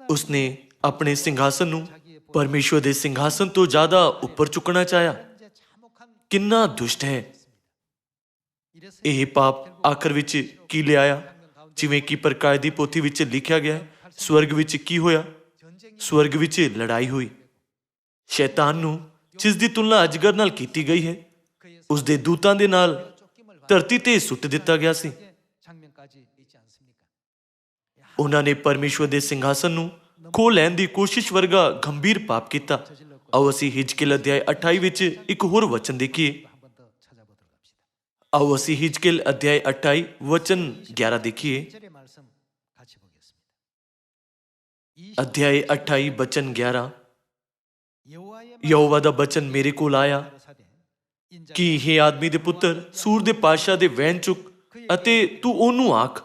S1: ਉਸਨੇ ਆਪਣੇ ਸਿੰਘਾਸਨ ਨੂੰ ਪਰਮੇਸ਼ਵਰ ਦੇ ਸਿੰਘਾਸਨ ਤੋਂ ਜ਼ਿਆਦਾ ਉੱਪਰ ਚੁੱਕਣਾ ਚਾਹਿਆ। ਕਿੰਨਾ ਦੁਸ਼ਟ ਹੈ ਇਹ ਪਾਪ। ਆਖਰ ਵਿੱਚ ਕੀ ਲਿਆਇਆ? ਜਿਵੇਂ ਕਿ ਪ੍ਰਕਾਸ਼ ਦੀ ਪੋਥੀ ਵਿੱਚ ਲਿਖਿਆ ਗਿਆ ਹੈ, ਸਵਰਗ ਵਿੱਚ ਕੀ ਹੋਇਆ? ਸਵਰਗ ਵਿੱਚ ਲੜਾਈ ਹੋਈ। ਸ਼ੈਤਾਨ ਨੂੰ, ਜਿਸ ਦੀ ਤੁਲਨਾ ਅਜਗਰ ਨਾਲ ਕੀਤੀ ਗਈ ਹੈ, ਉਸ ਦੇ ਦੂਤਾਂ ਦੇ ਨਾਲ ਧਰਤੀ ਤੇ ਸੁੱਟ ਦਿੱਤਾ ਗਿਆ ਸੀ। ਉਹਨਾਂ ਨੇ ਪਰਮੇਸ਼ਵਰ ਦੇ ਸਿੰਘਾਸਨ ਨੂੰ ਖੋਹ ਲੈਣ ਦੀ ਕੋਸ਼ਿਸ਼ ਵਰਗਾ ਗੰਭੀਰ ਪਾਪ ਕੀਤਾ। ਆਓ ਅਸੀਂ ਹਿਜਕੀਲ ਅਧਿਆਇ 28 ਵਿੱਚ ਇੱਕ ਹੋਰ ਵਚਨ ਦੇਖੀਏ। ਆਓ ਅਸੀਂ ਹਿਜਕੀਲ ਅਧਿਆਇ 28 ਵਚਨ 11 ਦੇਖੀਏ। ਅਧਿਆਇ 28 ਵਚਨ 11। ਯਹੋਵਾ ਦਾ ਬਚਨ ਮੇਰੇ ਕੋਲ ਆਇਆ ਕਿ ਹੇ ਆਦਮੀ ਦੇ ਪੁੱਤਰ, ਸੂਰ ਦੇ ਪਾਤਸ਼ਾਹ ਦੇ ਵਹਿਣ ਚੁੱਕ ਅਤੇ ਤੂੰ ਉਹਨੂੰ ਆਖ,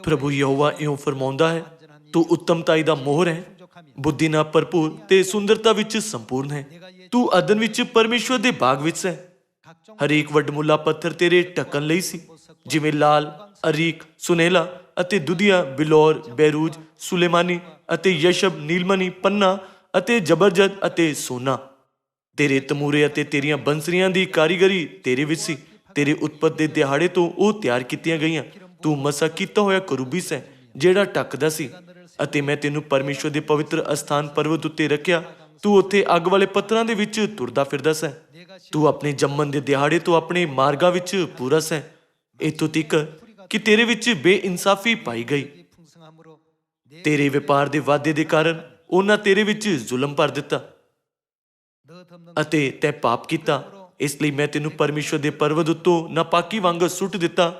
S1: ਪ੍ਰਭੂ ਯਹੋਵਾ ਇਉਂ ਫਰਮਾਉਂਦਾ ਹੈ, ਤੂੰ ਉੱਤਮਤਾਈ ਦਾ ਮੋਹਰ ਹੈ, ਬੁੱਧੀ ਨਾਲ ਭਰਪੂਰ ਤੇ ਸੁੰਦਰਤਾ ਵਿੱਚ ਸੰਪੂਰਨ ਹੈ। ਤੂੰ ਅਦਨ ਵਿੱਚ ਪਰਮੇਸ਼ਵਰ ਦੇ ਬਾਗ ਵਿੱਚ ਹੈ। ਹਰੇਕ ਵੱਡਮੁੱਲਾ ਪੱਥਰ ਤੇਰੇ ਢੱਕਣ ਲਈ ਸੀ, ਜਿਵੇਂ ਲਾਲ, ਅਰੀਕ, ਸੁਨਹਿਲਾ ਅਤੇ ਦੁਧੀਆ, ਬਿਲੌਰ, ਬੈਰੂਜ, ਸੁਲੇਮਾਨੀ ਅਤੇ ਯਸ਼ਬ, ਨੀਲਮਨੀ, ਪੰਨਾ ਅਤੇ ਜਬਰਜਦ ਅਤੇ ਸੋਨਾ। ਤੇਰੇ ਤਮੂਰੇ ਅਤੇ ਤੇਰੀਆਂ ਬੰਸਰੀਆਂ ਦੀ ਕਾਰੀਗਰੀ ਤੇਰੇ ਵਿੱਚ ਸੀ। ਤੇਰੇ ਉਤਪਤ ਦੇ ਦਿਹਾੜੇ ਤੋਂ ਉਹ ਤਿਆਰ ਕੀਤੀਆਂ ਗਈਆਂ। ਤੂੰ ਮਸਾ ਕੀਤਾ ਹੋਇਆ ਕਰੂਬੀ ਸੈਂ ਜਿਹੜਾ ਢੱਕਦਾ ਸੀ, ਅਤੇ ਮੈਂ ਤੈਨੂੰ ਪਰਮੇਸ਼ਵਰ ਦੇ ਪਵਿੱਤਰ ਅਸਥਾਨ ਪਰਵਤ ਉੱਤੇ ਰੱਖਿਆ। ਤੂੰ ਉੱਥੇ ਅੱਗ ਵਾਲੇ ਪੱਥਰਾਂ ਦੇ ਵਿੱਚ ਤੁਰਦਾ ਫਿਰਦਾ ਸੈਂ। ਤੂੰ ਆਪਣੇ ਜੰਮਣ ਦੇ ਦਿਹਾੜੇ ਤੋਂ ਆਪਣੇ ਮਾਰਗਾਂ ਵਿੱਚ ਪੂਰਾ ਸੈਂ, ਇੱਥੋਂ ਤੀਕ ਕਿ ਤੇਰੇ ਵਿੱਚ ਬੇਇਨਸਾਫੀ ਪਾਈ ਗਈ। ਤੇਰੇ ਵਪਾਰ ਦੇ ਵਾਧੇ ਦੇ ਕਾਰਨ ਉਹਨਾਂ ਤੇਰੇ ਵਿੱਚ ਜ਼ੁਲਮ ਭਰ ਦਿੱਤਾ ਅਤੇ ਤੈਂ ਪਾਪ ਕੀਤਾ। ਇਸ ਲਈ ਮੈਂ ਤੈਨੂੰ ਪਰਮੇਸ਼ਵਰ ਦੇ ਪਰਵਤ ਉੱਤੋਂ ਨਾਪਾਕੀ ਵਾਂਗ ਸੁੱਟ ਦਿੱਤਾ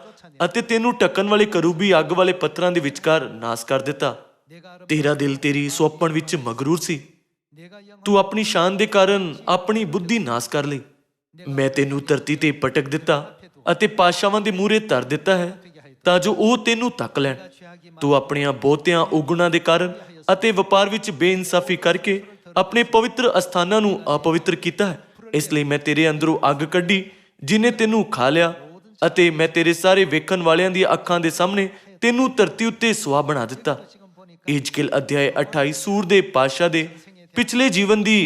S1: ਅਤੇ ਤੈਨੂੰ ਢੱਕਣ ਵਾਲੇ ਕਰੂਬੀ ਅੱਗ ਵਾਲੇ ਪੱਥਰਾਂ ਦੇ ਵਿਚਕਾਰ ਨਾਸ ਕਰ ਦਿੱਤਾ। ਤੇਰਾ ਦਿਲ ਤੇਰੀ ਸੁਹੱਪਣ ਵਿੱਚ ਮਗਰੂਰ ਸੀ। ਤੂੰ ਆਪਣੀ ਸ਼ਾਨ ਦੇ ਕਾਰਨ ਆਪਣੀ ਬੁੱਧੀ ਨਾਸ ਕਰ ਲਈ। ਮੈਂ ਤੈਨੂੰ ਧਰਤੀ ਤੇ ਪਟਕ ਦਿੱਤਾ ਅਤੇ ਪਾਤਸ਼ਾਹਾਂ ਦੇ ਮੂਹਰੇ ਧਰ ਦਿੱਤਾ ਹੈ ਤਾਂ ਜੋ ਉਹ ਤੈਨੂੰ ਤੱਕ ਲੈਣ। ਤੂੰ ਆਪਣੀਆਂ ਬਹੁਤਿਆਂ ਉਗੁਣਾਂ ਦੇ ਕਾਰਨ ਅਤੇ ਵਪਾਰ ਵਿੱਚ ਬੇਇਨਸਾਫੀ ਕਰਕੇ ਆਪਣੇ ਪਵਿੱਤਰ ਅਸਥਾਨਾਂ ਨੂੰ ਅਪਵਿੱਤਰ ਕੀਤਾ ਹੈ। ਇਸ ਲਈ ਮੈਂ ਤੇਰੇ ਅੰਦਰੋਂ ਅੱਗ ਕੱਢੀ ਜਿਹਨੇ ਤੈਨੂੰ ਖਾ ਲਿਆ, ਅਤੇ ਮੈਂ ਤੇਰੇ ਸਾਰੇ ਵੇਖਣ ਵਾਲਿਆਂ ਦੀਆਂ ਅੱਖਾਂ ਦੇ ਸਾਹਮਣੇ ਤੈਨੂੰ ਧਰਤੀ ਉੱਤੇ ਸੁਆਹ ਬਣਾ ਦਿੱਤਾ। ਏਜਕੇਲ ਅਧਿਆਇ 28 ਸੂਰ ਦੇ ਪਾਤਸ਼ਾਹ ਦੇ ਪਿਛਲੇ ਜੀਵਨ ਦੀ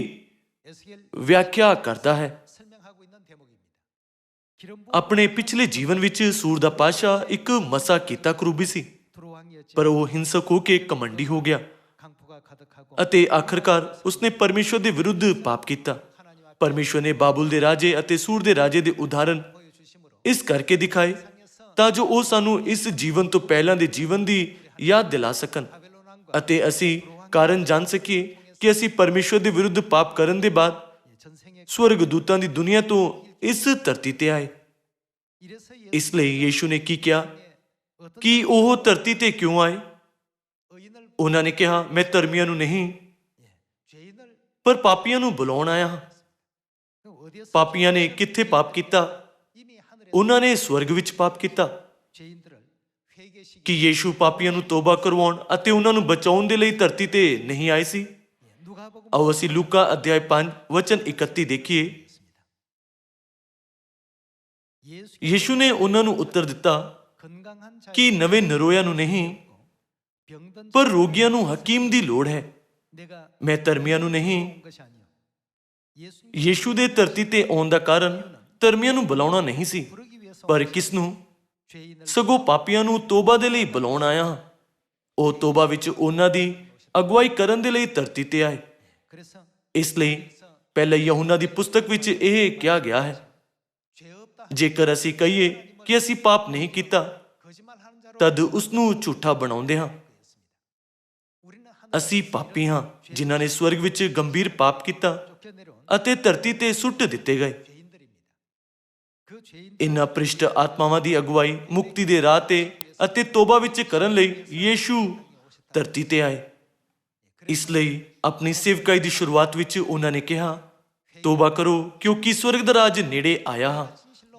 S1: ਵਿਆਖਿਆ ਕਰਦਾ ਹੈ। ਆਪਣੇ ਪਿਛਲੇ ਜੀਵਨ ਵਿੱਚ ਸੂਰ ਦਾ ਪਾਤਸ਼ਾਹ ਇੱਕ ਮਸਾ ਕੀਤਾ ਕਰੂਬੀ ਸੀ, ਪਰ ਉਹ ਹਿੰਸਕ ਹੋ ਕੇ ਕਮੰਡੀ ਹੋ ਗਿਆ ਅਤੇ ਆਖਰਕਾਰ ਉਸਨੇ ਪਰਮੇਸ਼ਵਰ ਦੇ ਵਿਰੁੱਧ ਪਾਪ ਕੀਤਾ। ਪਰਮੇਸ਼ਵਰ ਨੇ ਬਾਬੁਲ ਦੇ ਰਾਜੇ ਅਤੇ ਸੂਰ ਦੇ ਰਾਜੇ ਦੇ ਉਦਾਹਰਨ ਇਸ ਕਰਕੇ ਦਿਖਾਏ ਤਾਂ ਜੋ ਉਹ ਸਾਨੂੰ ਇਸ ਜੀਵਨ ਤੋਂ ਪਹਿਲਾਂ ਦੇ ਜੀਵਨ ਦੀ ਯਾਦ ਦਿਲਾ ਸਕਣ ਅਤੇ ਅਸੀਂ ਕਾਰਨ ਜਾਣ ਸਕੀਏ ਕਿ ਅਸੀਂ ਪਰਮੇਸ਼ਵਰ ਦੇ ਵਿਰੁੱਧ ਪਾਪ ਕਰਨ ਦੇ ਬਾਅਦ ਸਵਰਗ ਦੂਤਾਂ ਦੀ ਦੁਨੀਆ ਤੋਂ ਇਸ ਧਰਤੀ ਤੇ ਆਏ। ਇਸ ਲਈ ਯੀਸ਼ੂ ਨੇ ਕੀ ਕਿਹਾ ਕਿ ਉਹ ਧਰਤੀ ਤੇ ਕਿਉਂ ਆਏ? ਉਹਨਾਂ ਨੇ ਕਿਹਾ, ਮੈਂ ਧਰਮੀਆਂ ਨੂੰ ਨਹੀਂ ਪਰ ਪਾਪੀਆਂ ਨੂੰ ਬੁਲਾਉਣ ਆਇਆ ਹਾਂ। ਪਾਪੀਆਂ ਨੇ ਕਿੱਥੇ ਪਾਪ ਕੀਤਾ? ਉਹਨਾਂ ਨੇ ਸਵਰਗ ਵਿੱਚ ਪਾਪ ਕੀਤਾ। ਕਿ ਯੀਸ਼ੂ ਪਾਪੀਆਂ ਨੂੰ ਤੋਬਾ ਕਰਵਾਉਣ ਅਤੇ ਉਹਨਾਂ ਨੂੰ ਬਚਾਉਣ ਦੇ ਲਈ ਧਰਤੀ ਤੇ ਨਹੀਂ ਆਏ ਸੀ? ਆਓ ਅਸੀਂ ਲੂਕਾ ਅਧਿਆਇ 5 ਵਚਨ 31 ਦੇਖੀਏ। ਯੀਸ਼ੂ ਨੇ ਉਹਨਾਂ ਨੂੰ ਉੱਤਰ ਦਿੱਤਾ ਕਿ ਨਵੇਂ ਨਰੋਇਆਂ ਨੂੰ ਨਹੀਂ ਪਰ ਰੋਗੀਆਂ ਨੂੰ ਹਕੀਮ ਦੀ ਲੋੜ ਹੈ, ਮੈਂ ਧਰਮੀਆਂ ਨੂੰ ਨਹੀਂ। ਯੀਸ਼ੂ ਦੇ ਧਰਤੀ ਤੇ ਆਉਣ ਦਾ ਕਾਰਨ ਧਰਮੀਆਂ ਨੂੰ ਬੁਲਾਉਣਾ ਨਹੀਂ ਸੀ, ਪਰ ਕਿਸ ਨੂੰ? ਸਗੋਂ ਪਾਪੀਆਂ ਨੂੰ ਤੋਬਾ ਦੇ ਲਈ ਬੁਲਾਉਣ ਆਇਆ ਹਾਂ। ਉਹ ਤੋਬਾ ਵਿੱਚ ਉਹਨਾਂ ਦੀ ਅਗਵਾਈ ਕਰਨ ਦੇ ਲਈ ਧਰਤੀ ਤੇ ਆਏ। ਇਸ ਲਈ ਪਹਿਲੇ ਯਹੂਨਾ ਦੀ ਪੁਸਤਕ ਵਿੱਚ ਇਹ ਕਿਹਾ ਗਿਆ ਹੈ, ਜੇਕਰ ਅਸੀਂ ਕਹੀਏ ਕਿ ਅਸੀਂ ਪਾਪ ਨਹੀਂ ਕੀਤਾ ਤਦ ਉਸ ਨੂੰ ਝੂਠਾ ਬਣਾਉਂਦੇ ਹਾਂ। ਅਸੀਂ ਪਾਪੀ ਹਾਂ ਜਿਨ੍ਹਾਂ ਨੇ ਸਵਰਗ ਵਿੱਚ ਗੰਭੀਰ ਪਾਪ ਕੀਤਾ ਅਤੇ ਧਰਤੀ ਤੇ ਸੁੱਟ ਦਿੱਤੇ ਗਏ। ਇਨ੍ਹਾਂ ਭ੍ਰਿਸ਼ਟ ਆਤਮਾਵਾਂ ਦੀ ਅਗਵਾਈ ਮੁਕਤੀ ਦੇ ਰਾਹ ਤੇ ਅਤੇ ਤੋਬਾ ਵਿੱਚ ਕਰਨ ਲਈ ਯੀਸ਼ੂ ਧਰਤੀ ਤੇ ਆਏ। ਇਸ ਲਈ ਆਪਣੀ ਸੇਵਕਾਈ ਦੀ ਸ਼ੁਰੂਆਤ ਵਿੱਚ ਉਹਨਾਂ ਨੇ ਕਿਹਾ, ਤੋਬਾ ਕਰੋ ਕਿਉਂਕਿ ਸਵਰਗ ਦਾ ਰਾਜ ਨੇੜੇ ਆਇਆ ਹੈ।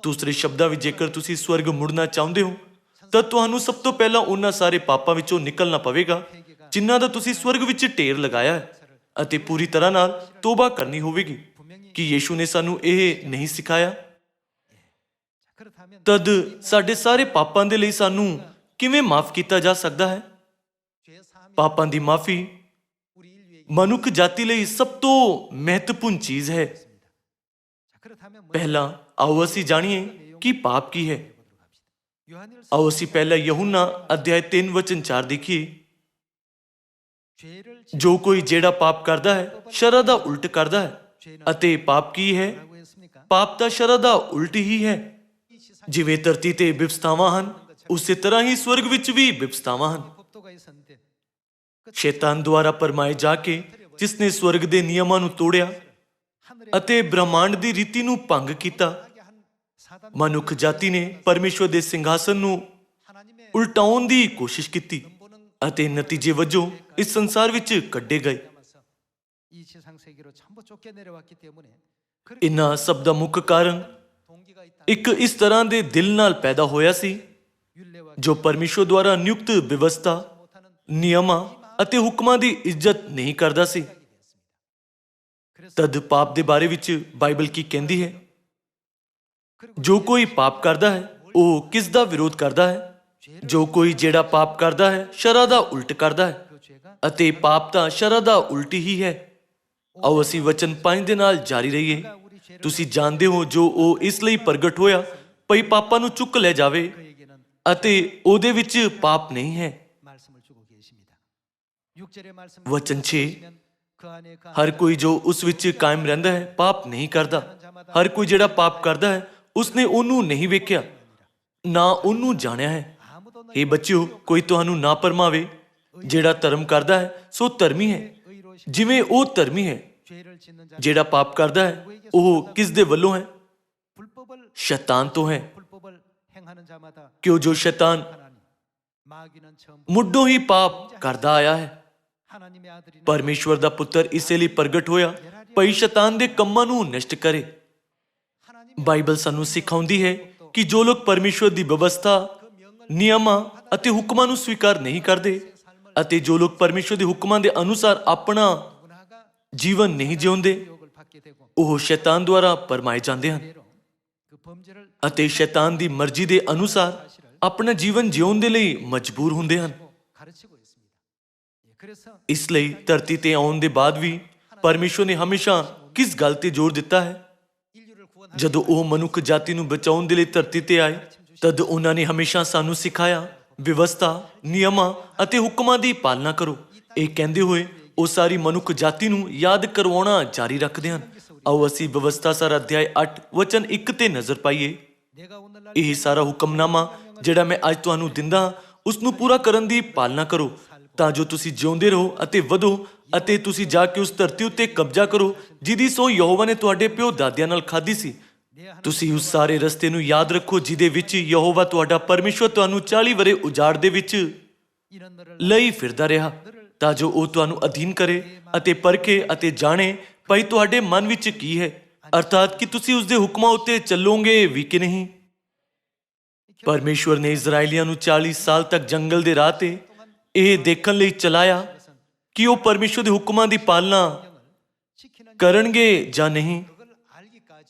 S1: ਦੂਸਰੇ ਸ਼ਬਦਾਂ ਵਿੱਚ ਜੇਕਰ ਤੁਸੀਂ ਸਵਰਗ ਮੁੜਨਾ ਚਾਹੁੰਦੇ ਹੋ ਤਾਂ ਤੁਹਾਨੂੰ ਸਭ ਤੋਂ ਪਹਿਲਾਂ ਉਹਨਾਂ ਸਾਰੇ ਪਾਪਾਂ ਵਿੱਚੋਂ ਨਿਕਲਣਾ ਪਵੇਗਾ ਜਿਨ੍ਹਾਂ ਦਾ ਤੁਸੀਂ ਸਵਰਗ ਵਿੱਚ ਢੇਰ ਲਗਾਇਆ ਹੈ, ਅਤੇ ਪੂਰੀ ਤਰ੍ਹਾਂ ਨਾਲ ਤੋਬਾ ਕਰਨੀ ਹੋਵੇਗੀ। ਕਿ ਯੀਸ਼ੂ ਨੇ ਸਾਨੂੰ ਇਹ ਨਹੀਂ ਸਿਖਾਇਆ? ਤਦ ਸਾਡੇ ਸਾਰੇ ਪਾਪਾਂ ਦੇ ਲਈ ਸਾਨੂੰ ਕਿਵੇਂ ਮਾਫ ਕੀਤਾ ਜਾ ਸਕਦਾ ਹੈ? ਪਾਪਾਂ ਦੀ ਮਾਫੀ ਮਨੁੱਖ ਜਾਤੀ ਲਈ ਸਭ ਤੋਂ ਮਹੱਤਵਪੂਰਨ ਚੀਜ਼ ਹੈ। ਪਹਿਲਾਂ ਆਓ ਅਸੀਂ ਜਾਣੀਏ ਕਿ ਪਾਪ ਕੀ ਹੈ। ਆਓ ਅਸੀਂ ਪਹਿਲਾ ਯਹੂਨਾ ਅਧਿਆਇ 3 ਵਚਨ 4 ਦੇਖੀਏ। ਜੋ ਕੋਈ ਜਿਹੜਾ ਪਾਪ ਕਰਦਾ ਹੈ ਸ਼ਰਅ ਦਾ ਉਲਟ ਕਰਦਾ ਹੈ, ਅਤੇ ਪਾਪ ਕੀ ਹੈ? ਪਾਪ ਤਾਂ ਸ਼ਰਅ ਦਾ ਉਲਟ ਹੀ ਹੈ। ਜਿਵੇਂ ਧਰਤੀ ਤੇ ਬਿਪਸਤਾਵਾਂ ਹਨ ਉਸੇ ਤਰ੍ਹਾਂ ਹੀ ਸਵਰਗ ਵਿੱਚ ਵੀ ਬਿਪਸਤਾਵਾਂ ਹਨ। ਸ਼ੈਤਾਨ ਦੁਆਰਾ ਪਰਮਾਏ ਜਾ ਕੇ ਜਿਸਨੇ ਸਵਰਗ ਦੇ ਨਿਯਮਾਂ ਨੂੰ ਤੋੜਿਆ ਅਤੇ ਬ੍ਰਹਮਾਂਡ ਦੀ ਰੀਤੀ ਨੂੰ ਭੰਗ ਕੀਤਾ, ਮਨੁੱਖ ਜਾਤੀ ਨੇ ਪਰਮੇਸ਼ਵਰ ਦੇ ਸਿੰਘਾਸਨ ਨੂੰ ਉਲਟਾਉਣ ਦੀ ਕੋਸ਼ਿਸ਼ ਕੀਤੀ ਅਤੇ ਨਤੀਜੇ ਵਜੋਂ ਇਸ ਸੰਸਾਰ ਵਿੱਚ ਕੱਢੇ ਗਏ। ਇਨ੍ਹਾਂ ਸਭ ਦਾ ਮੁੱਖ ਕਾਰਨ ਇੱਕ ਇਸ ਤਰ੍ਹਾਂ ਦੇ ਦਿਲ ਨਾਲ ਪੈਦਾ ਹੋਇਆ ਸੀ ਜੋ ਪਰਮੇਸ਼ਵਰ ਦੁਆਰਾ ਨਿਯੁਕਤ ਵਿਵਸਥਾ, ਨਿਯਮਾਂ ਅਤੇ ਹੁਕਮਾਂ ਦੀ ਇੱਜ਼ਤ ਨਹੀਂ ਕਰਦਾ ਸੀ। ਤਦ ਪਾਪ ਦੇ ਬਾਰੇ ਵਿੱਚ ਬਾਈਬਲ ਕੀ ਕਹਿੰਦੀ ਹੈ? ਜੋ ਕੋਈ ਪਾਪ ਕਰਦਾ ਹੈ ਉਹ ਕਿਸ ਦਾ ਵਿਰੋਧ ਕਰਦਾ ਹੈ? ਜੋ ਕੋਈ ਜਿਹੜਾ ਪਾਪ ਕਰਦਾ ਹੈ ਸ਼ਰ੍ਹਾ ਦਾ ਉਲਟ ਕਰਦਾ ਹੈ, ਅਤੇ ਪਾਪ ਤਾਂ ਸ਼ਰ੍ਹਾ ਦਾ ਉਲਟ ਹੀ ਹੈ। ਆਓ ਅਸੀਂ ਵਚਨ 5 ਦੇ ਨਾਲ ਜਾਰੀ ਰਹੀਏ। ਤੁਸੀਂ ਜਾਣਦੇ ਹੋ ਜੋ ਉਹ ਇਸ ਲਈ ਪ੍ਰਗਟ ਹੋਇਆ ਭਈ ਪਾਪਾਂ ਨੂੰ ਚੁੱਕ ਲੈ ਜਾਵੇ, ਅਤੇ ਉਹਦੇ ਵਿੱਚ ਪਾਪ ਨਹੀਂ ਹੈ। ਵਚਨ 6, ਹਰ ਕੋਈ ਜੋ ਉਸ ਵਿੱਚ ਕਾਇਮ ਰਹਿੰਦਾ ਹੈ ਪਾਪ ਨਹੀਂ ਕਰਦਾ। ਹਰ ਕੋਈ ਜਿਹੜਾ ਪਾਪ ਕਰਦਾ ਹੈ ਉਸਨੇ ਉਹਨੂੰ ਨਹੀਂ ਵੇਖਿਆ, ਨਾ ਉਹਨੂੰ ਜਾਣਿਆ ਹੈ। हे ਬੱਚਿਓ, ਕੋਈ ਤੁਹਾਨੂੰ ਨਾ ਪਰਮਾਵੇ। ਜਿਹੜਾ ਧਰਮ ਕਰਦਾ ਹੈ ਸੋ ਧਰਮੀ ਹੈ, ਜਿਵੇਂ ਉਹ ਧਰਮੀ ਹੈ। ਜਿਹੜਾ ਪਾਪ ਕਰਦਾ ਹੈ ਉਹ ਕਿਸ ਦੇ ਵੱਲੋਂ ਹੈ? ਸ਼ੈਤਾਨ ਤੋਂ ਹੈ, ਕਿਉਂ ਜੋ ਸ਼ੈਤਾਨ ਮੁੱਢੋਂ ਹੀ ਪਾਪ ਕਰਦਾ ਆਇਆ ਹੈ। ਪਰਮੇਸ਼ਵਰ ਦਾ ਪੁੱਤਰ ਇਸੇ ਲਈ ਪ੍ਰਗਟ ਹੋਇਆ ਭਈ ਸ਼ੈਤਾਨ ਦੇ ਕੰਮਾਂ ਨੂੰ ਨਸ਼ਟ ਕਰੇ। ਬਾਈਬਲ ਸਾਨੂੰ ਸਿਖਾਉਂਦੀ ਹੈ ਕਿ ਜੋ ਲੋਕ ਪਰਮੇਸ਼ਵਰ ਦੀ ਵਿਵਸਥਾ, ਨਿਯਮਾਂ ਅਤੇ ਹੁਕਮਾਂ ਨੂੰ ਸਵੀਕਾਰ ਨਹੀਂ ਕਰਦੇ, ਅਤੇ ਜੋ ਲੋਕ ਪਰਮੇਸ਼ਵਰ ਦੇ ਹੁਕਮਾਂ ਦੇ ਅਨੁਸਾਰ ਆਪਣਾ ਜੀਵਨ ਨਹੀਂ ਜਿਉਂਦੇ, ਉਹ ਸ਼ੈਤਾਨ ਦੁਆਰਾ ਪਰਮਾਏ ਜਾਂਦੇ ਹਨ ਅਤੇ ਸ਼ੈਤਾਨ ਦੀ ਮਰਜ਼ੀ ਦੇ ਅਨੁਸਾਰ ਆਪਣਾ ਜੀਵਨ ਜਿਉਣ ਦੇ ਲਈ ਮਜਬੂਰ ਹੁੰਦੇ ਹਨ। ਇਸ ਲਈ ਧਰਤੀ ਤੇ ਆਉਣ ਦੇ ਬਾਅਦ ਵੀ ਪਰਮੇਸ਼ਵਰ ਨੇ ਹਮੇਸ਼ਾ ਕਿਸ ਗੱਲ ਤੇ ਜ਼ੋਰ ਦਿੱਤਾ ਹੈ? ਜਦੋਂ ਉਹ ਮਨੁੱਖ ਜਾਤੀ ਨੂੰ ਬਚਾਉਣ ਦੇ ਲਈ ਧਰਤੀ ਤੇ ਆਏ, ਤਦ ਉਹਨਾਂ ਨੇ ਹਮੇਸ਼ਾ ਸਾਨੂੰ ਸਿਖਾਇਆ ਵਿਵਸਥਾ, ਨਿਯਮਾਂ ਅਤੇ ਹੁਕਮਾਂ ਦੀ ਪਾਲਣਾ ਕਰੋ। ਇਹ ਕਹਿੰਦੇ ਹੋਏ ਉਹ ਸਾਰੀ ਮਨੁੱਖ ਜਾਤੀ ਨੂੰ ਯਾਦ ਕਰਵਾਉਣਾ ਜਾਰੀ ਰੱਖਦੇ ਹਨ। ਆਓ ਅਸੀਂ ਵਿਵਸਥਾ ਸਾਰ ਅਧਿਆਇ 8 ਵਚਨ 1 ਤੇ ਨਜ਼ਰ ਪਾਈਏ। ਇਹ ਸਾਰਾ ਹੁਕਮਨਾਮਾ ਜਿਹੜਾ ਮੈਂ ਅੱਜ ਤੁਹਾਨੂੰ ਦਿੰਦਾ ਹਾਂ, ਉਸ ਨੂੰ ਪੂਰਾ ਕਰਨ ਦੀ ਪਾਲਣਾ ਕਰੋ, ਤਾਂ ਜੋ ਤੁਸੀਂ ਜਿਉਂਦੇ ਰਹੋ ਅਤੇ ਵਧੋ, ਅਤੇ ਤੁਸੀਂ ਜਾ ਕੇ ਉਸ ਧਰਤੀ ਉੱਤੇ ਕਬਜ਼ਾ ਕਰੋ ਜਿਹਦੀ ਸੋ ਯਹੋਵਾ ਨੇ ਤੁਹਾਡੇ ਪਿਓ ਦਾਦਿਆਂ ਨਾਲ ਖਾਧੀ ਸੀ। ਤੁਸੀਂ ਉਸ ਸਾਰੇ ਰਸਤੇ ਨੂੰ ਯਾਦ ਰੱਖੋ ਜਿਹਦੇ ਵਿੱਚ ਯਹੋਵਾ ਤੁਹਾਡਾ ਪਰਮੇਸ਼ਵਰ ਤੁਹਾਨੂੰ 40 ਵਰੇ ਉਜਾੜ ਦੇ ਵਿੱਚ ਲਈ ਫਿਰਦਾ ਰਿਹਾ, ਤਾਂ ਜੋ ਉਹ ਤੁਹਾਨੂੰ ਅਧੀਨ ਕਰੇ ਅਤੇ ਪਰਖੇ ਅਤੇ ਜਾਣੇ ਭਈ ਤੁਹਾਡੇ ਮਨ ਵਿੱਚ ਕੀ ਹੈ, ਅਰਥਾਤ ਕਿ ਤੁਸੀਂ ਉਸਦੇ ਹੁਕਮਾਂ ਉੱਤੇ ਚੱਲੋਗੇ ਵੀ ਕਿ ਨਹੀਂ। ਪਰਮੇਸ਼ਵਰ ਨੇ ਇਜ਼ਰਾਈਲੀਆਂ ਨੂੰ 40 ਸਾਲ ਤੱਕ ਜੰਗਲ ਦੇ ਰਾਹ ਤੇ ਇਹ ਦੇਖਣ ਲਈ ਚਲਾਇਆ ਕਿ ਉਹ ਪਰਮੇਸ਼ਵਰ ਦੇ ਹੁਕਮਾਂ ਦੀ ਪਾਲਣਾ ਕਰਨਗੇ ਜਾਂ ਨਹੀਂ।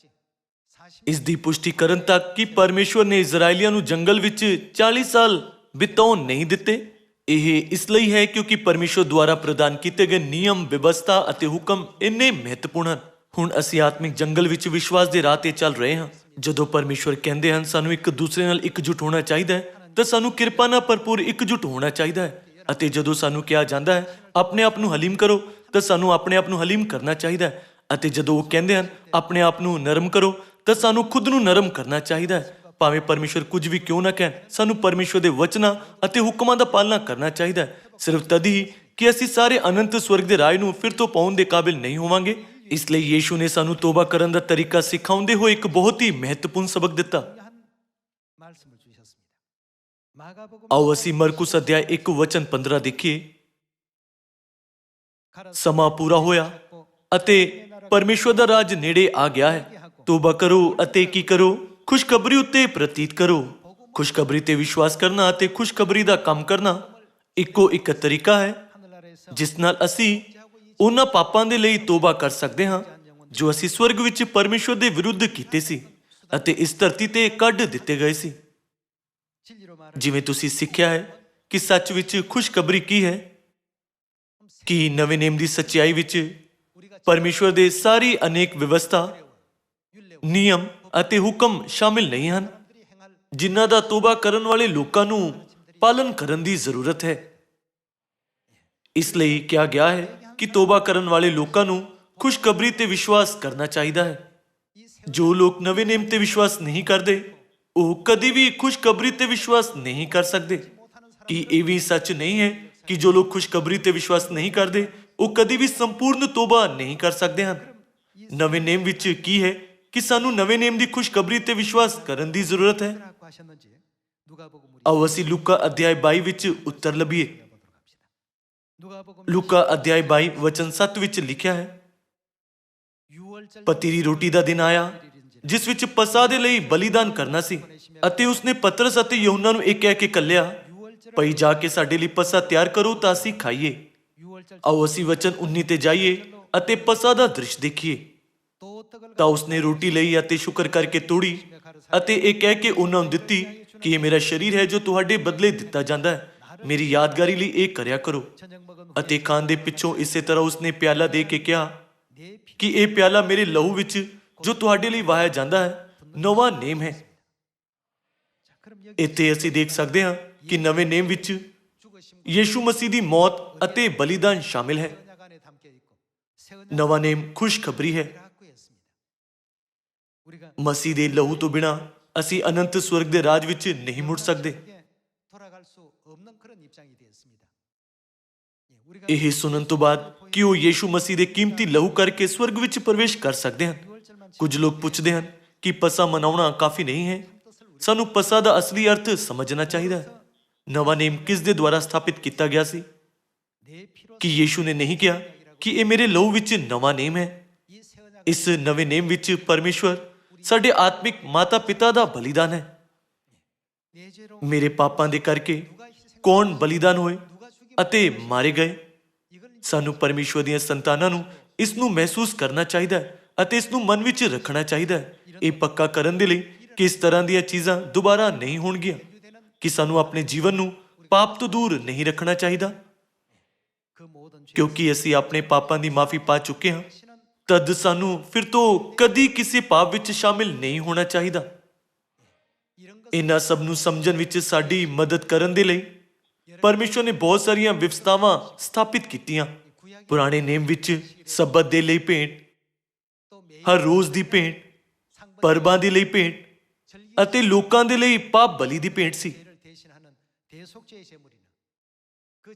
S1: ਇਸ ਦੀ ਪੁਸ਼ਟੀ ਕਰਨ ਤੱਕ ਕਿ ਪਰਮੇਸ਼ਵਰ ਨੇ ਇਜ਼ਰਾਈਲੀਆਂ ਨੂੰ ਜੰਗਲ ਵਿੱਚ 40 ਸਾਲ ਬਿਤਾਉਣ ਨਹੀਂ ਦਿੱਤੇ। ਇਹ ਇਸ ਲਈ ਹੈ ਕਿਉਂਕਿ ਪਰਮੇਸ਼ਵਰ ਦੁਆਰਾ ਪ੍ਰਦਾਨ ਕੀਤੇ ਗਏ ਨਿਯਮ, ਵਿਵਸਥਾ ਅਤੇ ਹੁਕਮ ਇੰਨੇ ਮਹੱਤਵਪੂਰਨ ਹਨ। ਹੁਣ ਅਸੀਂ ਆਤਮਿਕ ਜੰਗਲ ਵਿੱਚ ਵਿਸ਼ਵਾਸ ਦੇ ਰਾਹ ਤੇ ਚੱਲ ਰਹੇ ਹਾਂ। ਜਦੋਂ ਪਰਮੇਸ਼ਵਰ ਕਹਿੰਦੇ ਹਨ ਸਾਨੂੰ ਇੱਕ ਦੂਸਰੇ ਨਾਲ ਇਕਜੁੱਟ ਹੋਣਾ ਚਾਹੀਦਾ ਹੈ, ਤਾਂ ਸਾਨੂੰ ਕਿਰਪਾ ਨਾਲ ਭਰਪੂਰ ਇਕਜੁੱਟ ਹੋਣਾ ਚਾਹੀਦਾ ਹੈ। ਅਤੇ ਜਦੋਂ ਸਾਨੂੰ ਕਿਹਾ ਜਾਂਦਾ ਹੈ ਆਪਣੇ ਆਪ ਨੂੰ ਹਲੀਮ ਕਰੋ, ਤਾਂ ਸਾਨੂੰ ਆਪਣੇ ਆਪ ਨੂੰ ਹਲੀਮ ਕਰਨਾ ਚਾਹੀਦਾ ਹੈ। ਅਤੇ ਜਦੋਂ ਉਹ ਕਹਿੰਦੇ ਹਨ ਆਪਣੇ ਆਪ ਨੂੰ ਨਰਮ ਕਰੋ, ਤਾਂ ਸਾਨੂੰ ਖੁਦ ਨੂੰ ਨਰਮ ਕਰਨਾ ਚਾਹੀਦਾ ਹੈ। ਭਾਵੇਂ ਪਰਮੇਸ਼ਵਰ ਕੁਝ ਵੀ ਕਿਉਂ ਨਾ ਕਹਿਣ, ਸਾਨੂੰ ਪਰਮੇਸ਼ਵਰ ਦੇ ਵਚਨਾਂ ਅਤੇ ਹੁਕਮਾਂ ਦਾ ਪਾਲਣਾ ਕਰਨਾ ਚਾਹੀਦਾ ਹੈ। ਸਿਰਫ ਤਦ ਹੀ ਕਿ ਅਸੀਂ ਸਾਰੇ ਅਨੰਤ ਸਵਰਗ ਦੇ ਰਾਜ ਨੂੰ ਫਿਰ ਤੋਂ ਪਾਉਣ ਦੇ ਕਾਬਿਲ ਨਹੀਂ ਹੋਵਾਂਗੇ। ਇਸ ਲਈ ਯੀਸ਼ੂ ਨੇ ਸਾਨੂੰ ਤੋਬਾ ਕਰਨ ਦਾ ਤਰੀਕਾ ਸਿਖਾਉਂਦੇ ਹੋਏ ਇੱਕ ਬਹੁਤ ਹੀ ਮਹੱਤਵਪੂਰਨ ਸਬਕ ਦਿੱਤਾ। ਆਓ ਅਸੀਂ ਮਰਕੁਸ ਅਧਿਆਇ 1 ਵਚਨ 15 ਦੇਖੀਏ। ਸਮਾਂ ਪੂਰਾ ਹੋਇਆ ਅਤੇ ਪਰਮੇਸ਼ਵਰ ਦਾ ਰਾਜ ਨੇੜੇ ਆ ਗਿਆ ਹੈ। ਤੋਬਾ ਕਰੋ ਅਤੇ ਕੀ ਕਰੋ? ਖੁਸ਼ਖਬਰੀ ਉੱਤੇ ਪ੍ਰਤੀਤ ਕਰੋ। ਖੁਸ਼ਖਬਰੀ ਤੇ ਵਿਸ਼ਵਾਸ ਕਰਨਾ ਅਤੇ ਖੁਸ਼ਖਬਰੀ ਦਾ ਕੰਮ ਕਰਨਾ ਇੱਕੋ ਇੱਕ ਤਰੀਕਾ ਹੈ ਜਿਸ ਨਾਲ ਅਸੀਂ ਉਹਨਾਂ ਪਾਪਾਂ ਦੇ ਲਈ ਤੋਬਾ ਕਰ ਸਕਦੇ ਹਾਂ ਜੋ ਅਸੀਂ ਸਵਰਗ ਵਿੱਚ ਪਰਮੇਸ਼ਵਰ ਦੇ ਵਿਰੁੱਧ ਕੀਤੇ ਸੀ ਅਤੇ ਇਸ ਧਰਤੀ ਤੇ ਕੱਢ ਦਿੱਤੇ ਗਏ ਸੀ। ਜਿਵੇਂ ਤੁਸੀਂ ਸਿੱਖਿਆ ਹੈ ਕਿ ਸੱਚ ਵਿੱਚ ਖੁਸ਼ਖਬਰੀ ਕੀ ਹੈ, ਕਿ ਨਵੇਂ ਨੇਮ ਦੀ ਸੱਚਾਈ ਵਿੱਚ ਪਰਮੇਸ਼ਵਰ ਦੇ ਸਾਰੀ ਅਨੇਕ ਵਿਵਸਥਾ, ਨਿਯਮ ਅਤੇ ਹੁਕਮ ਸ਼ਾਮਿਲ ਨਹੀਂ ਹਨ ਜਿਨ੍ਹਾਂ ਦਾ ਤੋਬਾ ਕਰਨ ਵਾਲੇ ਲੋਕਾਂ ਨੂੰ ਪਾਲਣ ਕਰਨ ਦੀ ਜ਼ਰੂਰਤ ਹੈ। ਇਸ ਲਈ ਕਿਹਾ ਗਿਆ ਹੈ ਕਿ ਤੋਬਾ ਕਰਨ ਵਾਲੇ ਲੋਕਾਂ ਨੂੰ ਖੁਸ਼ਖਬਰੀ ਤੇ ਵਿਸ਼ਵਾਸ ਕਰਨਾ ਚਾਹੀਦਾ ਹੈ। ਜੋ ਲੋਕ ਨਵੇਂ ਨੇਮ ਤੇ ਵਿਸ਼ਵਾਸ ਨਹੀਂ ਕਰਦੇ ਉਹ ਕਦੀ ਵੀ ਖੁਸ਼ਖਬਰੀ ਤੇ ਵਿਸ਼ਵਾਸ ਨਹੀਂ ਕਰ ਸਕਦੇ। ਕੀ ਇਹ ਵੀ ਸੱਚ ਨਹੀਂ ਹੈ ਕਿ ਜੋ ਲੋਕ ਖੁਸ਼ਖਬਰੀ ਤੇ ਵਿਸ਼ਵਾਸ ਨਹੀਂ ਕਰਦੇ ਉਹ ਕਦੀ ਵੀ ਸੰਪੂਰਨ ਤੋਬਾ ਨਹੀਂ ਕਰ ਸਕਦੇ ਹਨ? ਨਵੇਂ ਨੇਮ ਵਿੱਚ ਕੀ ਹੈ ਕਿ ਸਾਨੂੰ ਨਵੇਂ ਨੇਮ ਦੀ ਖੁਸ਼ਖਬਰੀ ਤੇ ਵਿਸ਼ਵਾਸ ਕਰਨ ਦੀ ਜ਼ਰੂਰਤ ਹੈ। ਆਓ ਅਸੀਂ ਲੂਕਾ ਅਧਿਆਇ 22 ਵਿੱਚ ਉੱਤਰ ਲੱਭੀਏ। ਲੂਕਾ ਅਧਿਆਇ 22 ਵਚਨ 7 ਵਿੱਚ ਲਿਖਿਆ ਹੈ, ਪਤੀਰੀ ਰੋਟੀ ਦਾ ਦਿਨ ਆਇਆ ਜਿਸ ਵਿੱਚ ਪਸਾ ਦੇ ਲਈ ਬਲੀਦਾਨ ਕਰਨਾ ਸੀ, ਅਤੇ ਉਸਨੇ ਪਤਰਸ ਅਤੇ ਯਹੂਨਾ ਨੂੰ ਇਹ ਕਹਿ ਕੇ ਕੱਲਿਆ, ਭਈ ਜਾ ਕੇ ਸਾਡੇ ਲਈ ਪਸਾ ਤਿਆਰ ਕਰੋ ਤਾਂ ਅਸੀਂ ਖਾਈਏ। ਆਓ ਅਸੀਂ ਵਚਨ 19 ਤੇ ਜਾਈਏ ਅਤੇ ਪਸਾ ਦਾ ਦ੍ਰਿਸ਼ ਦੇਖੀਏ। ਤਾਂ ਉਸਨੇ ਰੋਟੀ ਲਈ ਅਤੇ ਸ਼ੁਕਰ ਕਰਕੇ ਤੋੜੀ ਅਤੇ ਇਹ ਕਹਿ ਕੇ ਉਹਨਾਂ ਨੂੰ ਦਿੱਤੀ ਕਿ ਇਹ ਮੇਰਾ ਸਰੀਰ ਹੈ ਜੋ ਤੁਹਾਡੇ ਬਦਲੇ ਦਿੱਤਾ ਜਾਂਦਾ ਹੈ, ਮੇਰੀ ਯਾਦਗਾਰੀ ਲਈ ਇਹ ਕਰਿਆ ਕਰੋ। ਅਤੇ ਖਾਣ ਦੇ ਪਿੱਛੋਂ ਇਸੇ ਤਰ੍ਹਾਂ ਉਸਨੇ ਪਿਆਲਾ ਦੇ ਕੇ ਕਿਹਾ ਕਿ ਇਹ ਪਿਆਲਾ ਮੇਰੇ ਲਹੂ ਵਿੱਚ ਜੋ ਤੁਹਾਡੇ ਲਈ ਵਹਾਇਆ ਜਾਂਦਾ ਹੈ ਨਵਾਂ ਨੇਮ ਹੈ। ਇੱਥੇ ਅਸੀਂ ਦੇਖ ਸਕਦੇ ਹਾਂ ਕਿ ਨਵੇਂ ਨੇਮ ਵਿੱਚ ਯੀਸ਼ੂ ਮਸੀਹ ਦੀ ਮੌਤ ਅਤੇ ਬਲੀਦਾਨ ਸ਼ਾਮਿਲ ਹੈ। ਨਵਾਂ ਨੇਮ ਖੁਸ਼ਖਬਰੀ ਹੈ। ਮਸੀਹ ਦੇ ਲਹੂ ਤੋਂ ਬਿਨਾਂ ਅਸੀਂ ਅਨੰਤ ਸਵਰਗ ਦੇ ਰਾਜ ਵਿੱਚ ਨਹੀਂ ਮੁੜ ਸਕਦੇ। ਇਹ ਸੁਣਨ ਤੋਂ ਬਾਅਦ ਕਿ ਉਹ ਯੀਸ਼ੂ ਮਸੀਹ ਦੇ ਕੀਮਤੀ ਲਹੂ ਕਰਕੇ ਸਵਰਗ ਵਿੱਚ ਪ੍ਰਵੇਸ਼ ਕਰ ਸਕਦੇ ਹਨ, ਕੁਝ ਲੋਕ ਪੁੱਛਦੇ ਹਨ ਕਿ ਪਸਾ ਮਨਾਉਣਾ ਕਾਫੀ ਨਹੀਂ ਹੈ। ਸਾਨੂੰ ਪਸਾ ਦਾ ਅਸਲੀ ਅਰਥ ਸਮਝਣਾ ਚਾਹੀਦਾ ਹੈ। ਨਵਾਂ ਨੇਮ ਕਿਸ ਦੇ ਦੁਆਰਾ ਸਥਾਪਿਤ ਕੀਤਾ ਗਿਆ ਸੀ? ਕਿ ਯੀਸ਼ੂ ਨੇ ਨਹੀਂ ਕਿਹਾ ਕਿ ਇਹ ਮੇਰੇ ਲਹੂ ਵਿੱਚ ਨਵਾਂ ਨੇਮ ਹੈ। ਇਸ ਨਵੇਂ ਨੇਮ ਵਿੱਚ ਪਰਮੇਸ਼ਵਰ ਸਾਡੇ ਆਤਮਿਕ ਮਾਤਾ ਪਿਤਾ ਦਾ ਬਲੀਦਾਨ ਹੈ। ਮੇਰੇ ਪਾਪਾਂ ਦੇ ਕਰਕੇ ਕੌਣ ਬਲੀਦਾਨ ਹੋਏ ਅਤੇ ਮਾਰੇ ਗਏ? ਸਾਨੂੰ ਪਰਮੇਸ਼ਵਰ ਦੀਆਂ ਸੰਤਾਨਾਂ ਨੂੰ ਇਸ ਨੂੰ ਮਹਿਸੂਸ ਕਰਨਾ ਚਾਹੀਦਾ ਹੈ ਅਤੇ ਇਸ ਨੂੰ ਮਨ ਵਿੱਚ ਰੱਖਣਾ ਚਾਹੀਦਾ ਹੈ, ਇਹ ਪੱਕਾ ਕਰਨ ਦੇ ਲਈ ਕਿ ਇਸ ਤਰ੍ਹਾਂ ਦੀਆਂ ਚੀਜ਼ਾਂ ਦੁਬਾਰਾ ਨਹੀਂ ਹੋਣਗੀਆਂ, ਕਿ ਸਾਨੂੰ ਆਪਣੇ ਜੀਵਨ ਨੂੰ ਪਾਪ ਤੋਂ ਦੂਰ ਨਹੀਂ ਰੱਖਣਾ ਚਾਹੀਦਾ। ਕਿਉਂਕਿ ਅਸੀਂ ਆਪਣੇ ਪਾਪਾਂ ਦੀ ਮਾਫੀ ਪਾ ਚੁੱਕੇ ਹਾਂ, ਤਦ ਸਾਨੂੰ ਫਿਰ ਤੋਂ ਕਦੀ ਕਿਸੇ ਪਾਪ ਵਿੱਚ ਸ਼ਾਮਿਲ ਨਹੀਂ ਹੋਣਾ ਚਾਹੀਦਾ। ਇਹਨਾਂ ਸਭ ਨੂੰ ਸਮਝਣ ਵਿੱਚ ਸਾਡੀ ਮਦਦ ਕਰਨ ਦੇ ਲਈ ਪਰਮੇਸ਼ਵਰ ਨੇ ਬਹੁਤ ਸਾਰੀਆਂ ਵਿਵਸਥਾਵਾਂ ਸਥਾਪਿਤ ਕੀਤੀਆਂ। ਪੁਰਾਣੇ ਨੇਮ ਵਿੱਚ ਸਬਤ ਦੇ ਲਈ ਭੇਂਟ, ਹਰ ਰੋਜ਼ ਦੀ ਭੇਂਟ, ਪਰਬਾਂ ਦੇ ਲਈ ਭੇਂਟ ਅਤੇ ਲੋਕਾਂ ਦੇ ਲਈ ਪਾਪ ਬਲੀ ਦੀ ਭੇਂਟ ਸੀ।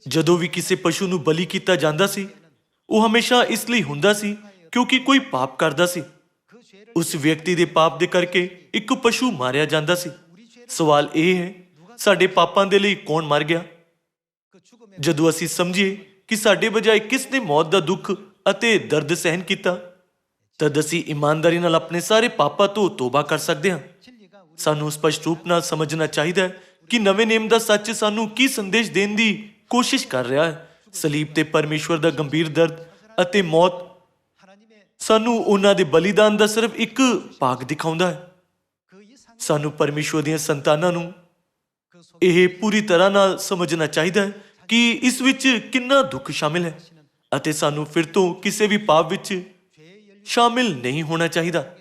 S1: ਜਦੋਂ ਵੀ ਕਿਸੇ ਪਸ਼ੂ ਨੂੰ ਬਲੀ ਕੀਤਾ ਜਾਂਦਾ ਸੀ, ਉਹ ਹਮੇਸ਼ਾ ਇਸ ਲਈ ਹੁੰਦਾ ਸੀ ਕਿਉਂਕਿ ਕੋਈ ਪਾਪ ਕਰਦਾ ਸੀ। ਉਸ ਵਿਅਕਤੀ ਦੇ ਪਾਪ ਦੇ ਕਰਕੇ ਇੱਕ ਪਸ਼ੂ ਮਾਰਿਆ ਜਾਂਦਾ ਸੀ। ਸਵਾਲ ਇਹ ਹੈ, ਸਾਡੇ ਪਾਪਾਂ ਦੇ ਲਈ ਕੌਣ ਮਰ ਗਿਆ? ਜਦੋਂ ਅਸੀਂ ਸਮਝੀਏ ਕਿ ਸਾਡੇ ਬਜਾਏ ਕਿਸ ਨੇ ਮੌਤ ਦਾ ਦੁੱਖ ਅਤੇ ਦਰਦ ਸਹਿਨ ਕੀਤਾ, ਤਦ ਅਸੀਂ ਇਮਾਨਦਾਰੀ ਨਾਲ ਆਪਣੇ ਸਾਰੇ ਪਾਪਾਂ ਤੋਂ ਤੋਬਾ ਕਰ ਸਕਦੇ ਹਾਂ। ਸਾਨੂੰ ਸਪਸ਼ਟ ਰੂਪ ਨਾਲ ਸਮਝਣਾ ਚਾਹੀਦਾ ਹੈ ਕਿ ਨਵੇਂ ਨੇਮ ਦਾ ਸੱਚ ਸਾਨੂੰ ਕੀ ਸੰਦੇਸ਼ ਦੇਣ ਦੀ ਕੋਸ਼ਿਸ਼ ਕਰ ਰਿਹਾ ਹੈ। ਸਲੀਬ ਤੇ ਪਰਮੇਸ਼ਵਰ ਦਾ ਗੰਭੀਰ ਦਰਦ ਅਤੇ ਮੌਤ ਸਾਨੂੰ ਉਹਨਾਂ ਦੇ ਬਲੀਦਾਨ ਦਾ ਸਿਰਫ ਇੱਕ ਭਾਗ ਦਿਖਾਉਂਦਾ ਹੈ। ਸਾਨੂੰ ਪਰਮੇਸ਼ਵਰ ਦੀਆਂ ਸੰਤਾਨਾਂ ਨੂੰ ਇਹ ਪੂਰੀ ਤਰ੍ਹਾਂ ਨਾਲ ਸਮਝਣਾ ਚਾਹੀਦਾ ਹੈ ਕਿ ਇਸ ਵਿੱਚ ਕਿੰਨਾ ਦੁੱਖ ਸ਼ਾਮਿਲ ਹੈ ਅਤੇ ਸਾਨੂੰ ਫਿਰ ਤੋਂ ਕਿਸੇ ਵੀ ਪਾਪ ਵਿੱਚ ਸ਼ਾਮਿਲ ਨਹੀਂ ਹੋਣਾ ਚਾਹੀਦਾ,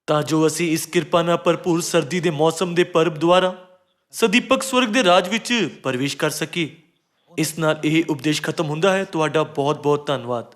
S1: ਤਾਂ ਜੋ ਅਸੀਂ ਇਸ ਕਿਰਪਾ ਨਾਲ ਭਰਪੂਰ ਸਰਦੀ ਦੇ ਮੌਸਮ ਦੇ ਪਰਬ ਦੁਆਰਾ ਸਦੀਪਕ ਸਵਰਗ ਦੇ ਰਾਜ ਵਿੱਚ ਪ੍ਰਵੇਸ਼ ਕਰ ਸਕੀਏ। ਇਸ ਨਾਲ ਇਹ ਉਪਦੇਸ਼ ਖਤਮ ਹੁੰਦਾ ਹੈ। ਤੁਹਾਡਾ ਬਹੁਤ ਬਹੁਤ ਧੰਨਵਾਦ।